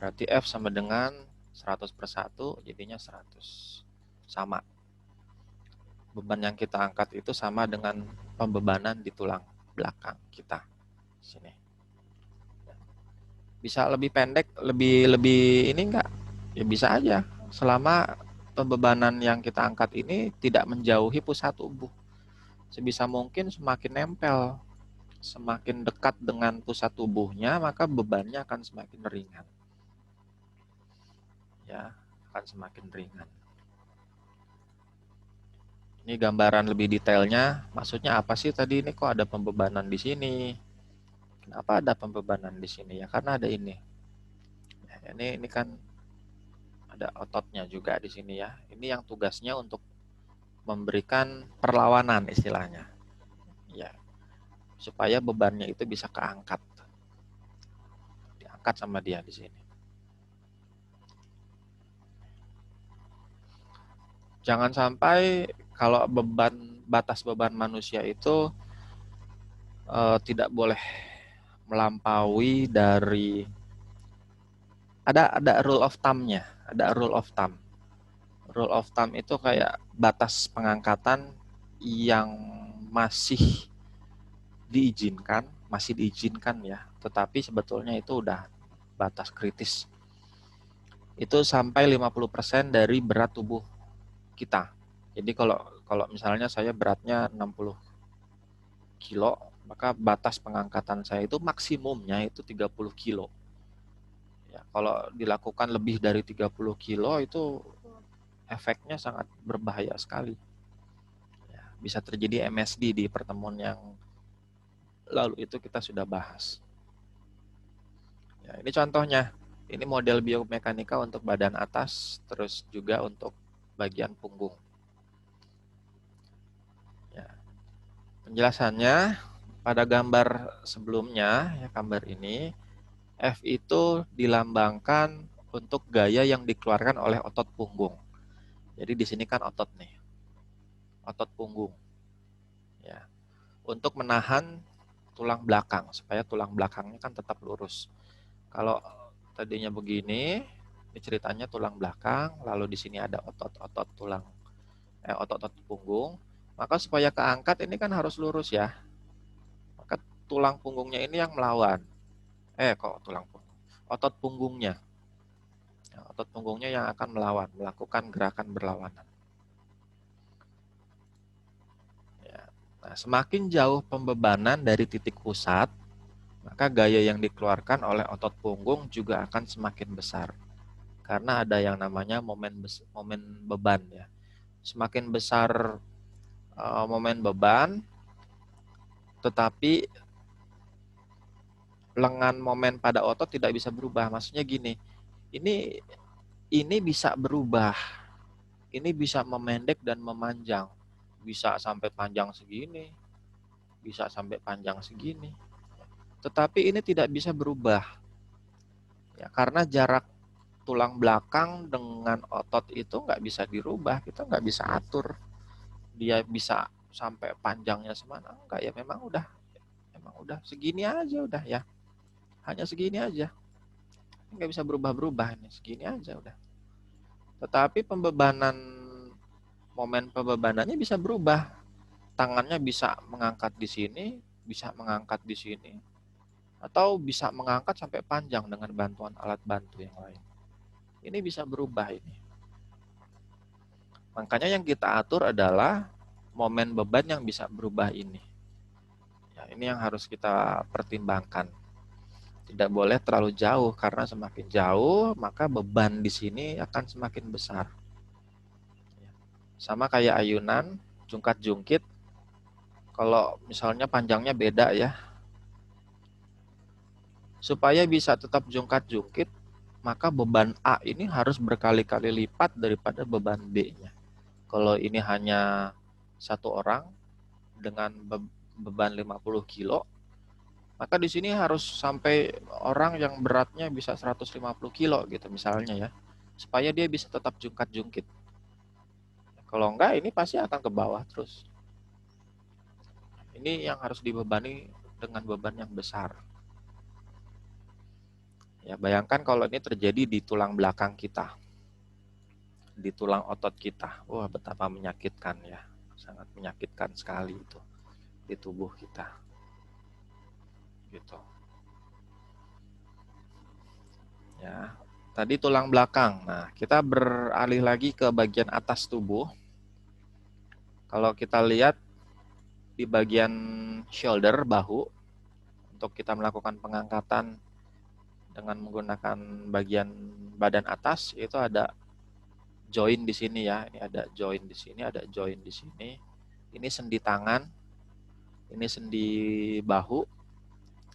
berarti F sama dengan 100 per 1, jadinya 100. Sama. Beban yang kita angkat itu sama dengan pembebanan di tulang belakang kita. Sini. Bisa lebih pendek, lebih ini enggak? Ya bisa aja. Selama pembebanan yang kita angkat ini tidak menjauhi pusat tubuh. sebisa mungkin semakin nempel, semakin dekat dengan pusat tubuhnya, maka bebannya akan semakin ringan. Ya, akan semakin ringan. Ini gambaran lebih detailnya, maksudnya apa sih tadi ini kok ada pembebanan di sini? Kenapa ada pembebanan di sini? Ya karena ada ini. Ya, ini kan ada ototnya juga di sini ya. Ini yang tugasnya untuk memberikan perlawanan istilahnya. Ya, supaya bebannya itu bisa keangkat. Diangkat sama dia di sini. Jangan sampai kalau batas beban manusia itu tidak boleh melampaui dari ada rule of thumb-nya, ada rule of thumb. Rule of thumb itu kayak batas pengangkatan yang masih diizinkan ya, tetapi sebetulnya itu udah batas kritis. Itu sampai 50% dari berat tubuh kita. Jadi kalau misalnya saya beratnya 60 kilo, maka batas pengangkatan saya itu maksimumnya itu 30 kilo. Ya, kalau dilakukan lebih dari 30 kilo itu efeknya sangat berbahaya sekali. Ya, bisa terjadi MSD di pertemuan yang lalu itu kita sudah bahas. Ya, ini contohnya. Ini model biomekanika untuk badan atas, terus juga untuk bagian punggung. Ya. Penjelasannya pada gambar sebelumnya, ya gambar ini, F itu dilambangkan untuk gaya yang dikeluarkan oleh otot punggung. Jadi di sini kan otot nih, otot punggung. Ya, untuk menahan tulang belakang supaya tulang belakangnya kan tetap lurus. Kalau tadinya begini, ini ceritanya tulang belakang, lalu di sini ada otot-otot tulang, otot-otot punggung, maka supaya keangkat ini kan harus lurus ya. Maka tulang punggungnya ini yang melawan. Kok tulang punggung? Otot punggungnya. Ya, otot punggungnya yang akan melawan, melakukan gerakan berlawanan. Ya. Nah, semakin jauh pembebanan dari titik pusat, maka gaya yang dikeluarkan oleh otot punggung juga akan semakin besar. Karena ada yang namanya momen beban ya. Semakin besar momen beban, tetapi lengan momen pada otot tidak bisa berubah. Maksudnya gini, ini bisa berubah. Ini bisa memendek dan memanjang. Bisa sampai panjang segini, bisa sampai panjang segini. Tetapi ini tidak bisa berubah. Ya, karena jarak tulang belakang dengan otot itu nggak bisa dirubah, kita nggak bisa atur. Dia bisa sampai panjangnya semana, enggak ya memang udah segini aja udah ya. Hanya segini aja. Nggak bisa berubah-berubah ini, segini aja udah. Tetapi momen pembebanannya bisa berubah. Tangannya bisa mengangkat di sini, bisa mengangkat di sini, atau bisa mengangkat sampai panjang dengan bantuan alat bantu yang lain. Ini bisa berubah ini. Makanya yang kita atur adalah momen beban yang bisa berubah ini. Ya, ini yang harus kita pertimbangkan. Tidak boleh terlalu jauh karena semakin jauh maka beban di sini akan semakin besar. Sama kayak ayunan, jungkat-jungkit. Kalau misalnya panjangnya beda ya. Supaya bisa tetap jungkat-jungkit, maka beban A ini harus berkali-kali lipat daripada beban B-nya. Kalau ini hanya satu orang dengan beban 50 kilo, maka di sini harus sampai orang yang beratnya bisa 150 kilo gitu misalnya ya. Supaya dia bisa tetap jungkat-jungkit. Kalau enggak ini pasti akan ke bawah terus. Ini yang harus dibebani dengan beban yang besar. Ya, bayangkan kalau ini terjadi di tulang belakang kita. Di tulang otot kita. Wah, betapa menyakitkan ya. Sangat menyakitkan sekali itu di tubuh kita. Gitu. Ya. Tadi tulang belakang. Nah, kita beralih lagi ke bagian atas tubuh. Kalau kita lihat di bagian shoulder, bahu, untuk kita melakukan pengangkatan dengan menggunakan bagian badan atas, itu ada join di sini ya. Ini ada join di sini, ada join di sini. Ini sendi tangan, ini sendi bahu.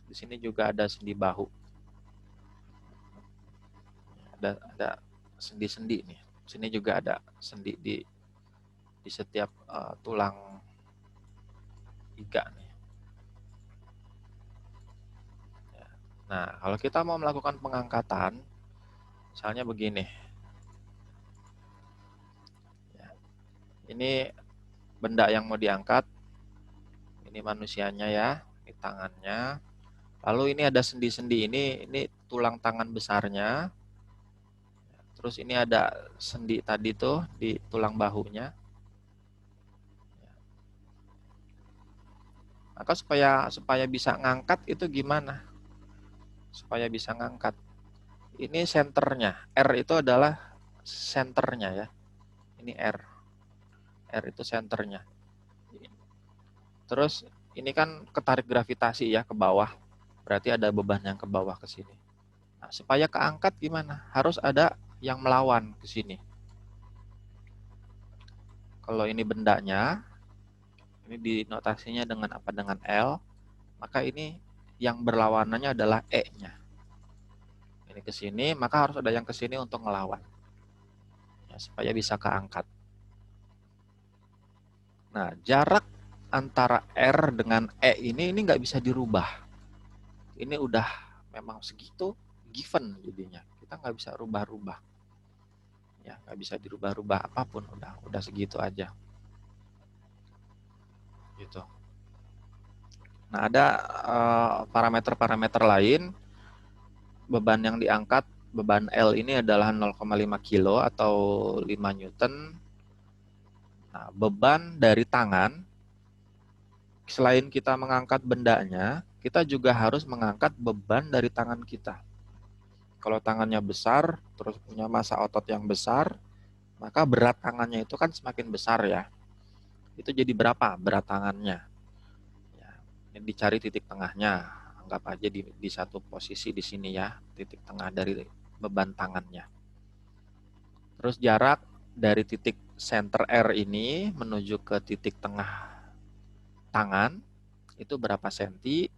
Di sini juga ada sendi bahu. Ada sendi-sendi nih. Sini juga ada sendi di setiap tulang iga nih. Nah, kalau kita mau melakukan pengangkatan, misalnya begini. Ini benda yang mau diangkat. Ini manusianya ya, ini tangannya. Lalu ini ada sendi-sendi, ini tulang tangan besarnya. Terus ini ada sendi tadi tuh di tulang bahunya. Maka supaya bisa ngangkat itu gimana? Supaya bisa ngangkat. Ini senternya. R itu adalah senternya ya. Ini R. R itu senternya. Terus ini kan ketarik gravitasi ya ke bawah. Berarti ada beban yang ke bawah ke sini. Nah, supaya keangkat gimana? Harus ada yang melawan ke sini. Kalau ini bendanya, ini dinotasinya dengan apa? Dengan L. Maka ini yang berlawanannya adalah E-nya. Ini ke sini, maka harus ada yang ke sini untuk ngelawan. Ya, supaya bisa keangkat. Nah, jarak antara R dengan E ini nggak bisa dirubah. Ini udah memang segitu given jadinya. Kita nggak bisa rubah-rubah. Ya, nggak bisa dirubah-rubah apapun, udah segitu aja. Gitu. Nah, ada parameter-parameter lain. Beban yang diangkat, beban L ini adalah 0,5 kilo atau 5 Newton. Nah, beban dari tangan, selain kita mengangkat bendanya, kita juga harus mengangkat beban dari tangan kita. Kalau tangannya besar, terus punya massa otot yang besar, maka berat tangannya itu kan semakin besar ya. Itu jadi berapa berat tangannya? Ya, ini dicari titik tengahnya. Anggap aja di satu posisi di sini ya, titik tengah dari beban tangannya. Terus jarak dari titik center R ini menuju ke titik tengah tangan itu berapa senti.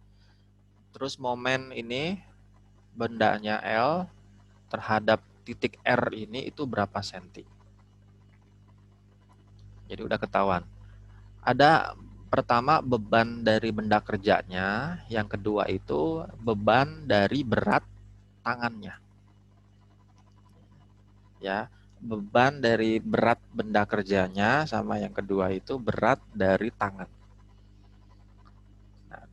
Terus momen ini bendanya L terhadap titik R ini itu berapa senti. Jadi udah ketahuan. Ada pertama beban dari benda kerjanya, yang kedua itu beban dari berat tangannya. Ya, beban dari berat benda kerjanya sama yang kedua itu berat dari tangan. Nah,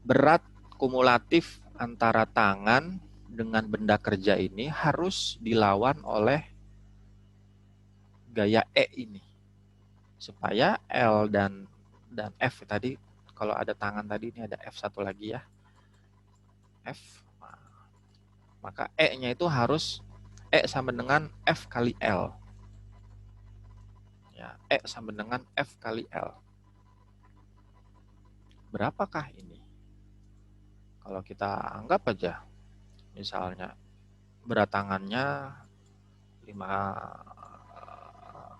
berat kumulatif antara tangan dengan benda kerja ini harus dilawan oleh gaya E ini. Supaya L dan F tadi, kalau ada tangan tadi, ini ada F satu lagi ya. F. Maka E-nya itu harus E sama dengan F kali L. Ya, E sama dengan F kali L. Berapakah ini? Kalau kita anggap aja, misalnya berat tangannya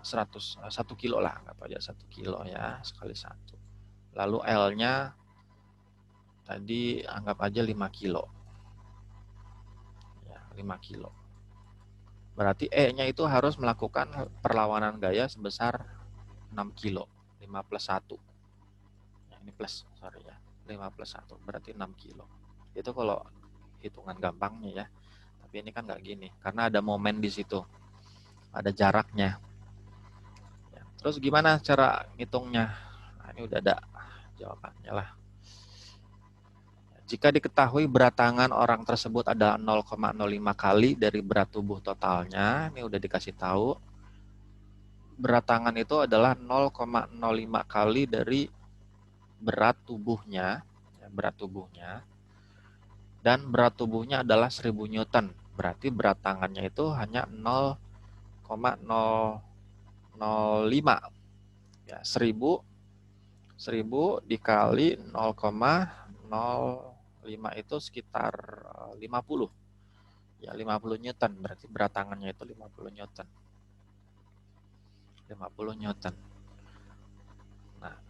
1 kilo lah, anggap aja 1 kilo ya, sekali 1. Lalu L-nya tadi anggap aja 5 kilo. Ya, 5 kilo. Berarti E-nya itu harus melakukan perlawanan gaya sebesar 6 kilo. 5 plus 1. Ya, ini plus, sorry ya. 5 plus 1, berarti 6 kilo. Itu kalau hitungan gampangnya ya. Tapi ini kan nggak gini, karena ada momen di situ. Ada jaraknya. Ya, terus gimana cara ngitungnya? Nah, ini udah ada jawabannya lah. Jika diketahui berat tangan orang tersebut adalah 0,05 kali dari berat tubuh totalnya, ini udah dikasih tahu. Berat tangan itu adalah 0,05 kali dari berat tubuhnya, berat tubuhnya. Dan berat tubuhnya adalah 1000 Newton. Berarti berat tangannya itu hanya 0,005. Ya, 1000 1000 dikali 0,05 itu sekitar 50. Ya, 50 Newton. Berarti berat tangannya itu 50 Newton. 50 Newton. Nah,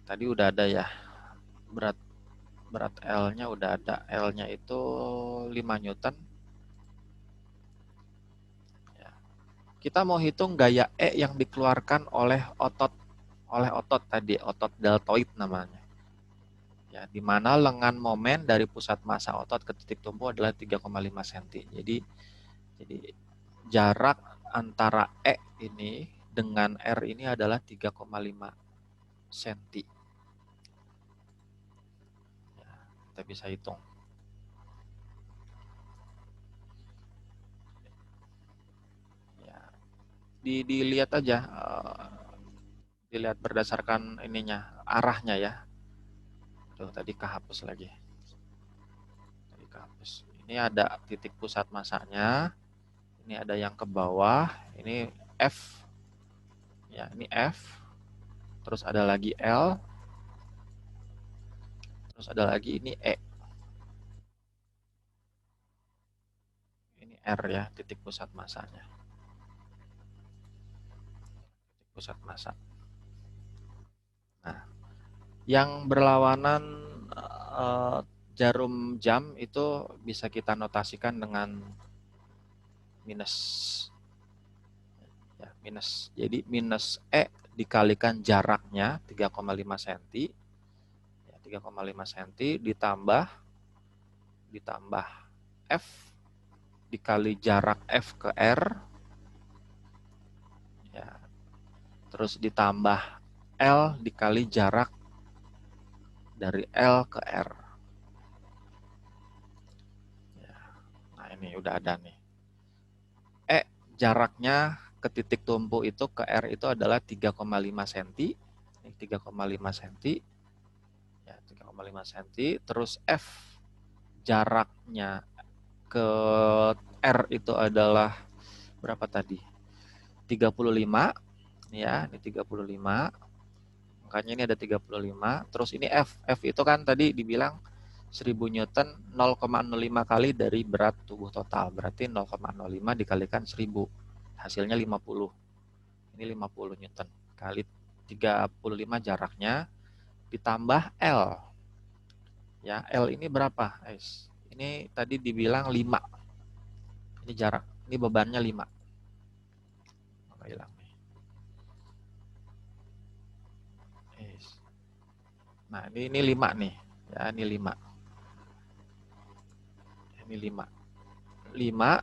tadi udah ada ya. Berat L-nya udah ada. L-nya itu 5 Newton. Ya. Kita mau hitung gaya E yang dikeluarkan oleh otot tadi, otot deltoid namanya. Ya, di mana lengan momen dari pusat massa otot ke titik tumpu adalah 3,5 cm. Jadi jarak antara E ini dengan R ini adalah 3,5 cm. Ya, kita bisa hitung. Ya, dilihat aja, dilihat berdasarkan ininya, arahnya ya. Tuh, tadi kehapus lagi. Ini ada titik pusat massanya. Ini ada yang ke bawah. Ini F. Ya, ini F. Terus ada lagi L. Terus ada lagi ini E. Ini R ya, titik pusat massanya. Titik pusat massa. Nah, yang berlawanan jarum jam itu bisa kita notasikan dengan minus. Ya, minus. Jadi minus E dikalikan jaraknya 3,5 cm. Ya, 3,5 cm ditambah F dikali jarak F ke R. Ya, terus ditambah L dikali jarak dari L ke R. Ya, nah ini udah ada nih. E jaraknya ke titik tumpu itu ke R itu adalah 3,5 cm. Ini 3,5 cm. Ya, 3,5 cm. Terus F jaraknya ke R itu adalah berapa tadi? 35. Ya, ini 35. Makanya ini ada 35. Terus ini F. F itu kan tadi dibilang 1000 Newton 0,05 kali dari berat tubuh total. Berarti 0,05 dikalikan 1000. Hasilnya 50. Ini 50 Newton kali 35 jaraknya ditambah L. Ya, L ini berapa? Ini tadi dibilang 5. Ini jarak. Ini bebannya 5. Hilang nih. Nah, ini 5 nih. Ya, ini 5. Ini 5. 5.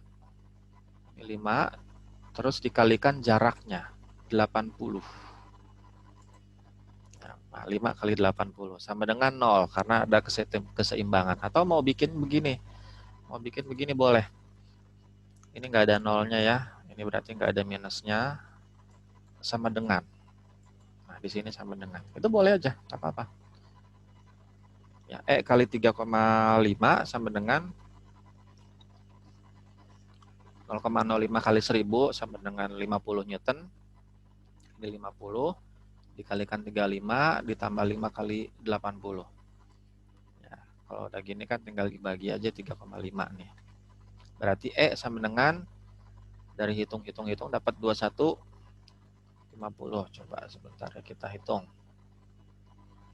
Ini 5. Terus dikalikan jaraknya 80. Nah, 5 kali 80 sama dengan 0 karena ada keseimbangan. Atau mau bikin begini. Mau bikin begini boleh. Ini nggak ada nolnya ya. Ini berarti nggak ada minusnya. Sama dengan. Nah, di sini sama dengan. Itu boleh aja, nggak apa-apa. Ya, E kali 3,5 sama dengan 0,05 kali 1000 sama dengan 50 Newton. Ini 50 dikalikan 35 ditambah 5 kali 80. Ya, kalau udah gini kan tinggal dibagi aja 3,5 nih. Berarti E sama dengan dari hitung-hitung dapat 21,50. Coba sebentar ya kita hitung.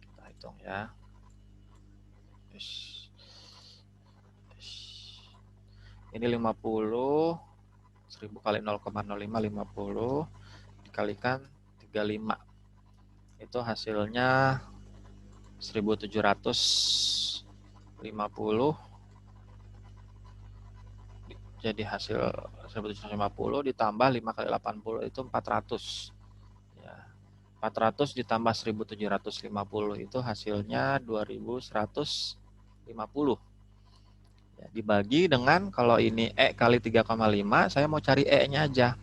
Kita hitung ya. Ini 50, 1000 kali 0,05, 50 dikalikan 35. Itu hasilnya 1750. Jadi hasil 1750 ditambah 5 kali 80 itu 400. Ya. 400 ditambah 1750 itu hasilnya 2150. Ya, dibagi dengan kalau ini E kali 3,5, saya mau cari E-nya aja.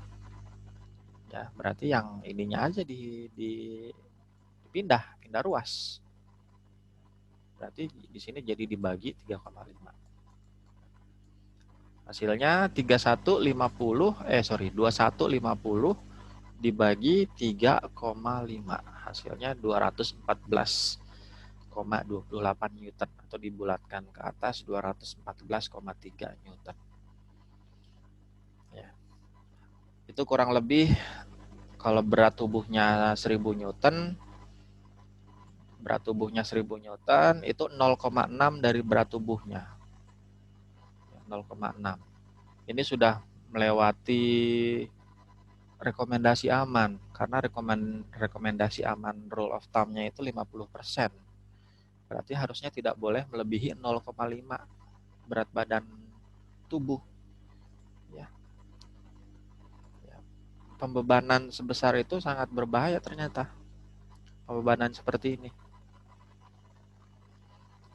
Ya, berarti yang ininya aja dipindah ruas. Berarti di sini jadi dibagi 3,5. Hasilnya 2150 dibagi 3,5. hasilnya 214,28 Newton atau dibulatkan ke atas 214,3 Newton. Ya. Itu kurang lebih kalau berat tubuhnya 1000 Newton, itu 0,6 dari berat tubuhnya. 0,6. Ini sudah melewati rekomendasi aman, karena rekomendasi aman rule of thumb-nya itu 50%. Berarti harusnya tidak boleh melebihi 0,5 berat badan tubuh. Ya. Pembebanan sebesar itu sangat berbahaya ternyata. Pembebanan seperti ini.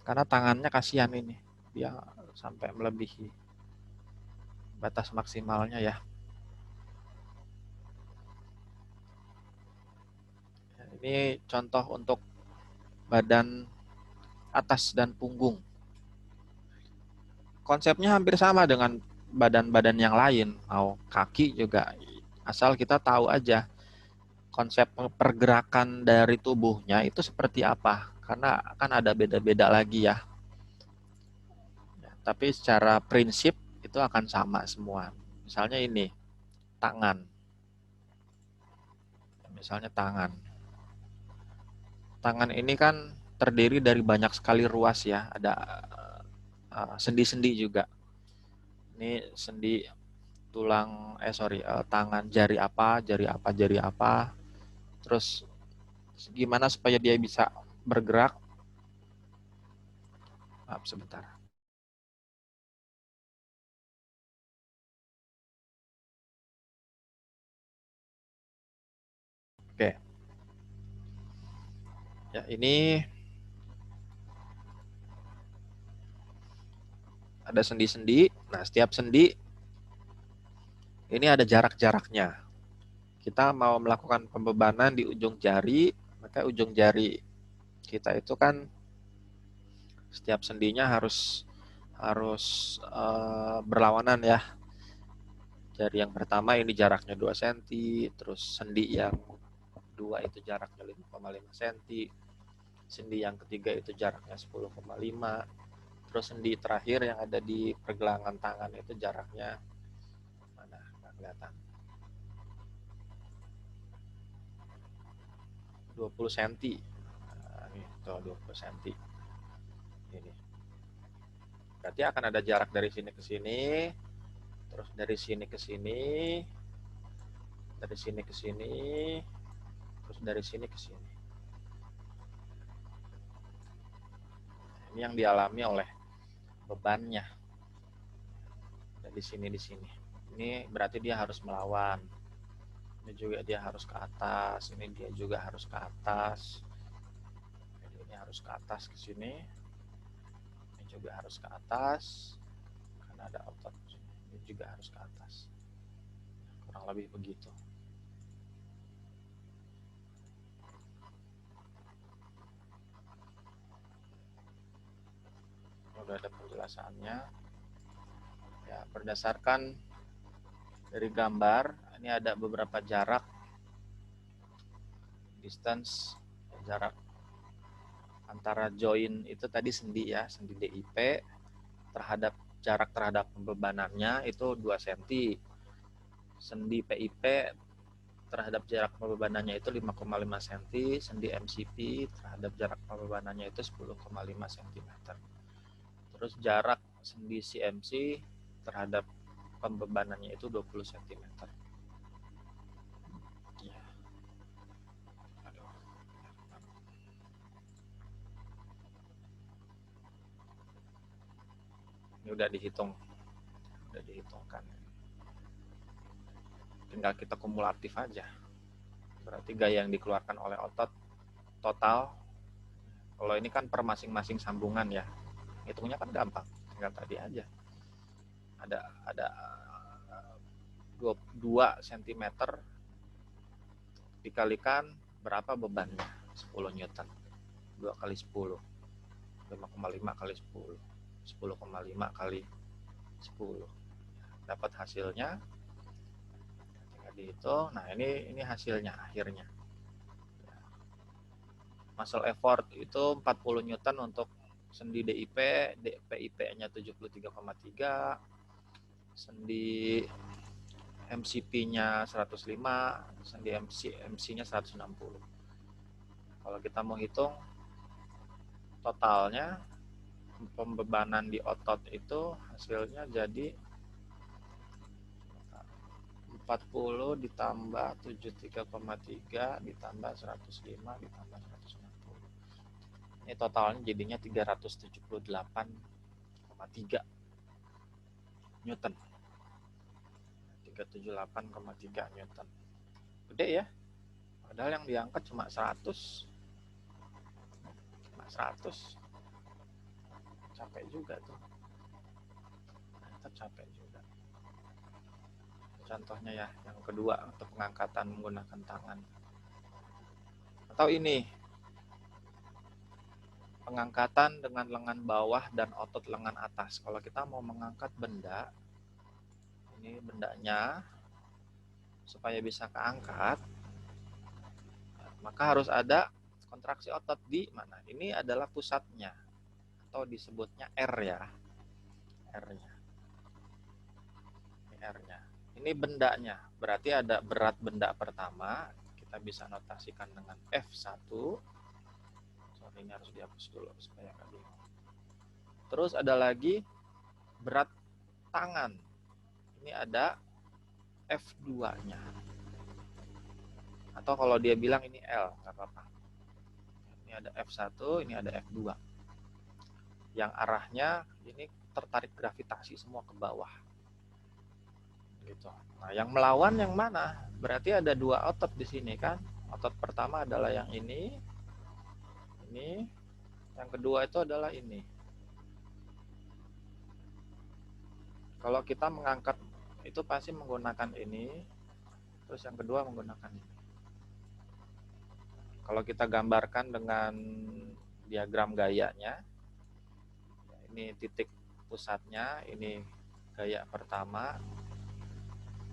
Karena tangannya kasihan ini. Dia sampai melebihi batas maksimalnya ya. Ini contoh untuk badan atas dan punggung. Konsepnya hampir sama dengan badan-badan yang lain. Mau kaki juga. Asal kita tahu aja konsep pergerakan dari tubuhnya itu seperti apa. Karena kan ada beda-beda lagi ya. Tapi secara prinsip itu akan sama semua. Misalnya ini, tangan. Misalnya tangan. Tangan ini kan terdiri dari banyak sekali ruas ya. Ada sendi-sendi juga. Ini sendi tulang, tangan, jari apa, jari apa, jari apa. Terus gimana supaya dia bisa bergerak. Maaf sebentar. Oke. Ya, ini ada sendi-sendi. Nah, setiap sendi ini ada jarak-jaraknya. Kita mau melakukan pembebanan di ujung jari, maka ujung jari kita itu kan setiap sendinya harus berlawanan ya. Jari yang pertama ini jaraknya 2 cm, terus sendi yang kedua itu jaraknya 5,5 cm, sendi yang ketiga itu jaraknya 10,5, terus sendi terakhir yang ada di pergelangan tangan itu jaraknya mana? Nggak kelihatan. 20 cm. Nah, ini tuh 20 cm. Ini. Berarti akan ada jarak dari sini ke sini, terus dari sini ke sini, dari sini ke sini, terus dari sini ke sini. Ini yang dialami oleh bebannya. Dari sini di sini. Ini berarti dia harus melawan. Ini juga dia harus ke atas, ini dia juga harus ke atas. Ini harus ke atas ke sini. Ini juga harus ke atas. Karena ada otot. Ini juga harus ke atas. Kurang lebih begitu. Udah ada penjelasannya. Ya, berdasarkan dari gambar, ini ada beberapa jarak, distance, jarak antara join itu tadi sendi ya, sendi DIP terhadap jarak terhadap pembebanannya itu 2 cm. Sendi PIP terhadap jarak pembebanannya itu 5,5 cm, sendi MCP terhadap jarak pembebanannya itu 10,5 cm. Terus jarak sendi CMC terhadap pembebanannya itu 20 cm. Ya. Ini udah dihitungkan. Tinggal kita kumulatif aja. Berarti gaya yang dikeluarkan oleh otot total. Kalau ini kan per masing-masing sambungan ya. Hitungnya kan gampang, tinggal tadi aja. Ada 2 cm dikalikan berapa bebannya? 10 Newton. 2 kali 10. 5,5 kali 10. 10,5 kali 10. Dapat hasilnya. Tinggal dihitung. Nah, ini hasilnya akhirnya. muscle effort itu 40 Newton untuk sendi DIP, PIP-nya 73,3, sendi MCP-nya 105, sendi MC-nya 160. Kalau kita mau hitung totalnya pembebanan di otot itu hasilnya jadi 40 ditambah 73,3 ditambah 105 ditambah 160. Ini totalnya jadinya 378,3 Newton. 378,3 Newton. Gede ya. Padahal yang diangkat cuma 100. Cuma 100. Capek juga tuh. Tetap capek juga. Contohnya ya, yang kedua untuk pengangkatan menggunakan tangan. Atau ini, pengangkatan dengan lengan bawah dan otot lengan atas. Kalau kita mau mengangkat benda, ini bendanya, supaya bisa keangkat, maka harus ada kontraksi otot di mana? Ini adalah pusatnya, atau disebutnya R ya, R-nya. Ini R-nya. Ini bendanya, berarti ada berat benda pertama, kita bisa notasikan dengan F1. Sorry, ini harus dihapus dulu supaya nggak bingung. Terus ada lagi berat tangan. Ini ada F2-nya. Atau kalau dia bilang ini L, nggak apa-apa. Ini ada F1, ini ada F2. Yang arahnya ini tertarik gravitasi semua ke bawah. Gitu. Nah, yang melawan yang mana? Berarti ada dua otot di sini kan? Otot pertama adalah yang ini. Yang kedua itu adalah ini. Kalau kita mengangkat itu pasti menggunakan ini, terus yang kedua menggunakan ini. Kalau kita gambarkan dengan diagram gayanya, ini titik pusatnya, ini gaya pertama,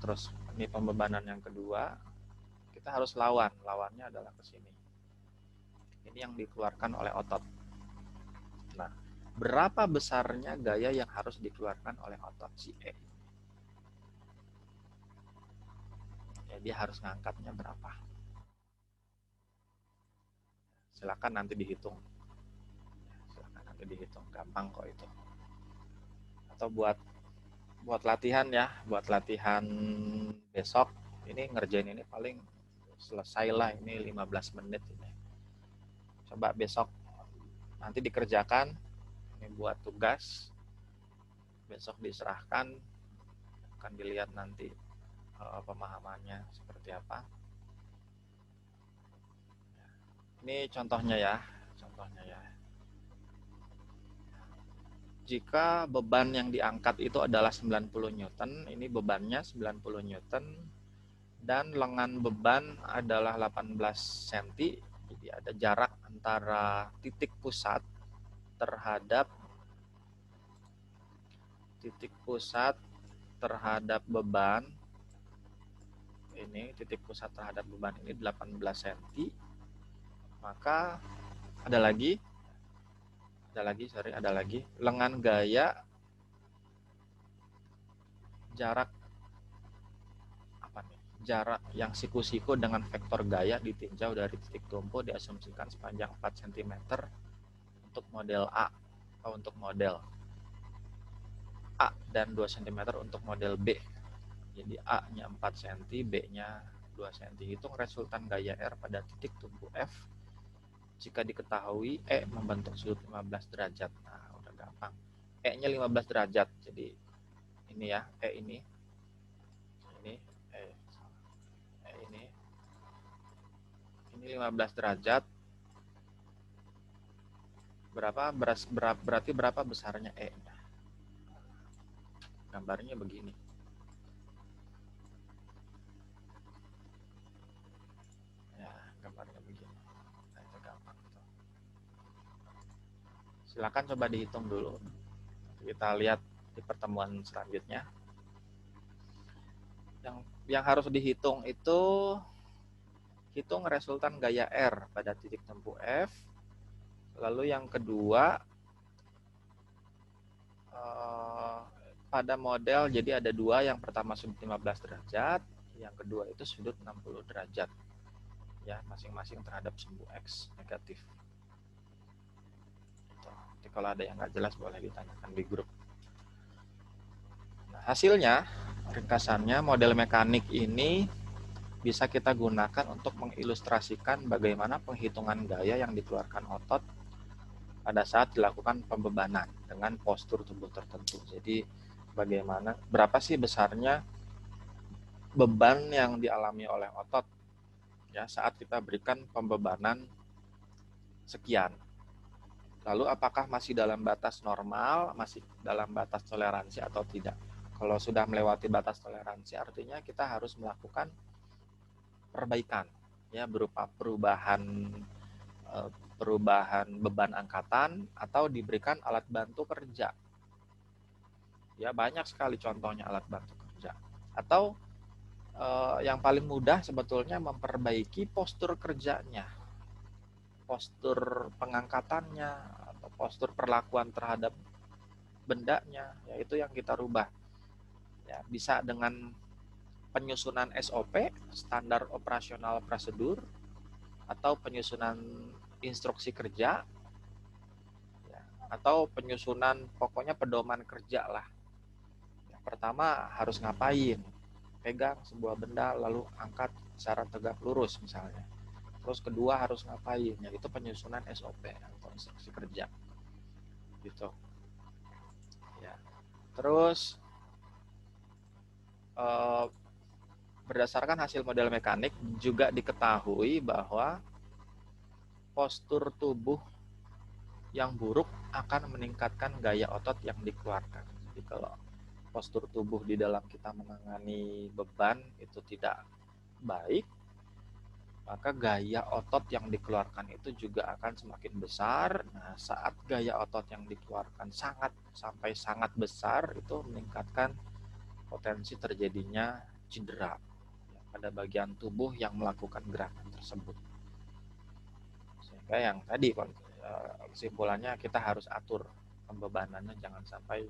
terus ini pembebanan yang kedua, kita harus lawan. Lawannya adalah ke sini. Ini yang dikeluarkan oleh otot. Nah, berapa besarnya gaya yang harus dikeluarkan oleh otot si E? Ya, dia harus ngangkatnya berapa? Silakan nanti dihitung. Silakan nanti dihitung, gampang kok itu. Atau buat latihan ya, buat latihan besok, ini ngerjain ini paling selesai lah, ini 15 menit ini. Coba besok nanti dikerjakan, ini buat tugas, besok diserahkan, akan dilihat nanti pemahamannya seperti apa. Ini contohnya ya, Jika beban yang diangkat itu adalah 90 Newton, ini bebannya 90 Newton, dan lengan beban adalah 18 cm, jadi ada jarak antara titik pusat terhadap beban, ini titik pusat terhadap beban ini 18 cm, maka ada lagi lengan gaya jarak yang siku-siku dengan vektor gaya ditinjau dari titik tumpu diasumsikan sepanjang 4 cm untuk model A atau untuk model A dan 2 cm untuk model B. Jadi A-nya 4 cm, B-nya 2 cm. Hitung resultan gaya R pada titik tumpu F jika diketahui E membentuk sudut 15 derajat. Nah, udah gampang. E-nya 15 derajat. Jadi ini ya, E ini. Ini 15 derajat. Berarti berapa besarnya E-nya? Gambarnya begini. Ya, gambarnya begini. Nah, itu gampang. Silakan coba dihitung dulu. Kita lihat di pertemuan selanjutnya. Yang harus dihitung itu hitung resultan gaya R pada titik tempuh F. Lalu yang kedua, pada model jadi ada dua, yang pertama sudut 15 derajat, yang kedua itu sudut 60 derajat. Ya, masing-masing terhadap sumbu X negatif. Jadi kalau ada yang nggak jelas boleh ditanyakan di grup. Nah, hasilnya, ringkasannya, model mekanik ini bisa kita gunakan untuk mengilustrasikan bagaimana penghitungan gaya yang dikeluarkan otot pada saat dilakukan pembebanan dengan postur tubuh tertentu. Jadi bagaimana, berapa sih besarnya beban yang dialami oleh otot ya saat kita berikan pembebanan sekian. Lalu apakah masih dalam batas normal, masih dalam batas toleransi atau tidak. Kalau sudah melewati batas toleransi, artinya kita harus melakukan perbaikan ya, berupa perubahan beban angkatan atau diberikan alat bantu kerja. Ya, banyak sekali contohnya alat bantu kerja. Atau yang paling mudah sebetulnya memperbaiki postur kerjanya, postur pengangkatannya, atau postur perlakuan terhadap bendanya, yaitu yang kita rubah. Ya, bisa dengan penyusunan SOP, standar operasional prosedur, atau penyusunan instruksi kerja, ya, atau penyusunan pokoknya pedoman kerja lah. Yang pertama harus ngapain? Pegang sebuah benda lalu angkat secara tegak lurus misalnya. Terus kedua harus ngapain? Yaitu penyusunan SOP atau instruksi kerja. Gitu. Ya. Terus berdasarkan hasil model mekanik juga diketahui bahwa postur tubuh yang buruk akan meningkatkan gaya otot yang dikeluarkan. Jadi kalau postur tubuh di dalam kita menangani beban itu tidak baik, maka gaya otot yang dikeluarkan itu juga akan semakin besar. Nah, saat gaya otot yang dikeluarkan sangat besar, itu meningkatkan potensi terjadinya cedera pada bagian tubuh yang melakukan gerakan tersebut. Sehingga yang tadi kesimpulannya kita harus atur pembebanannya, jangan sampai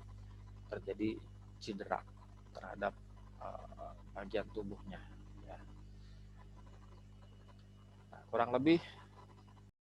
terjadi cedera terhadap bagian tubuhnya. Ya. Nah, kurang lebih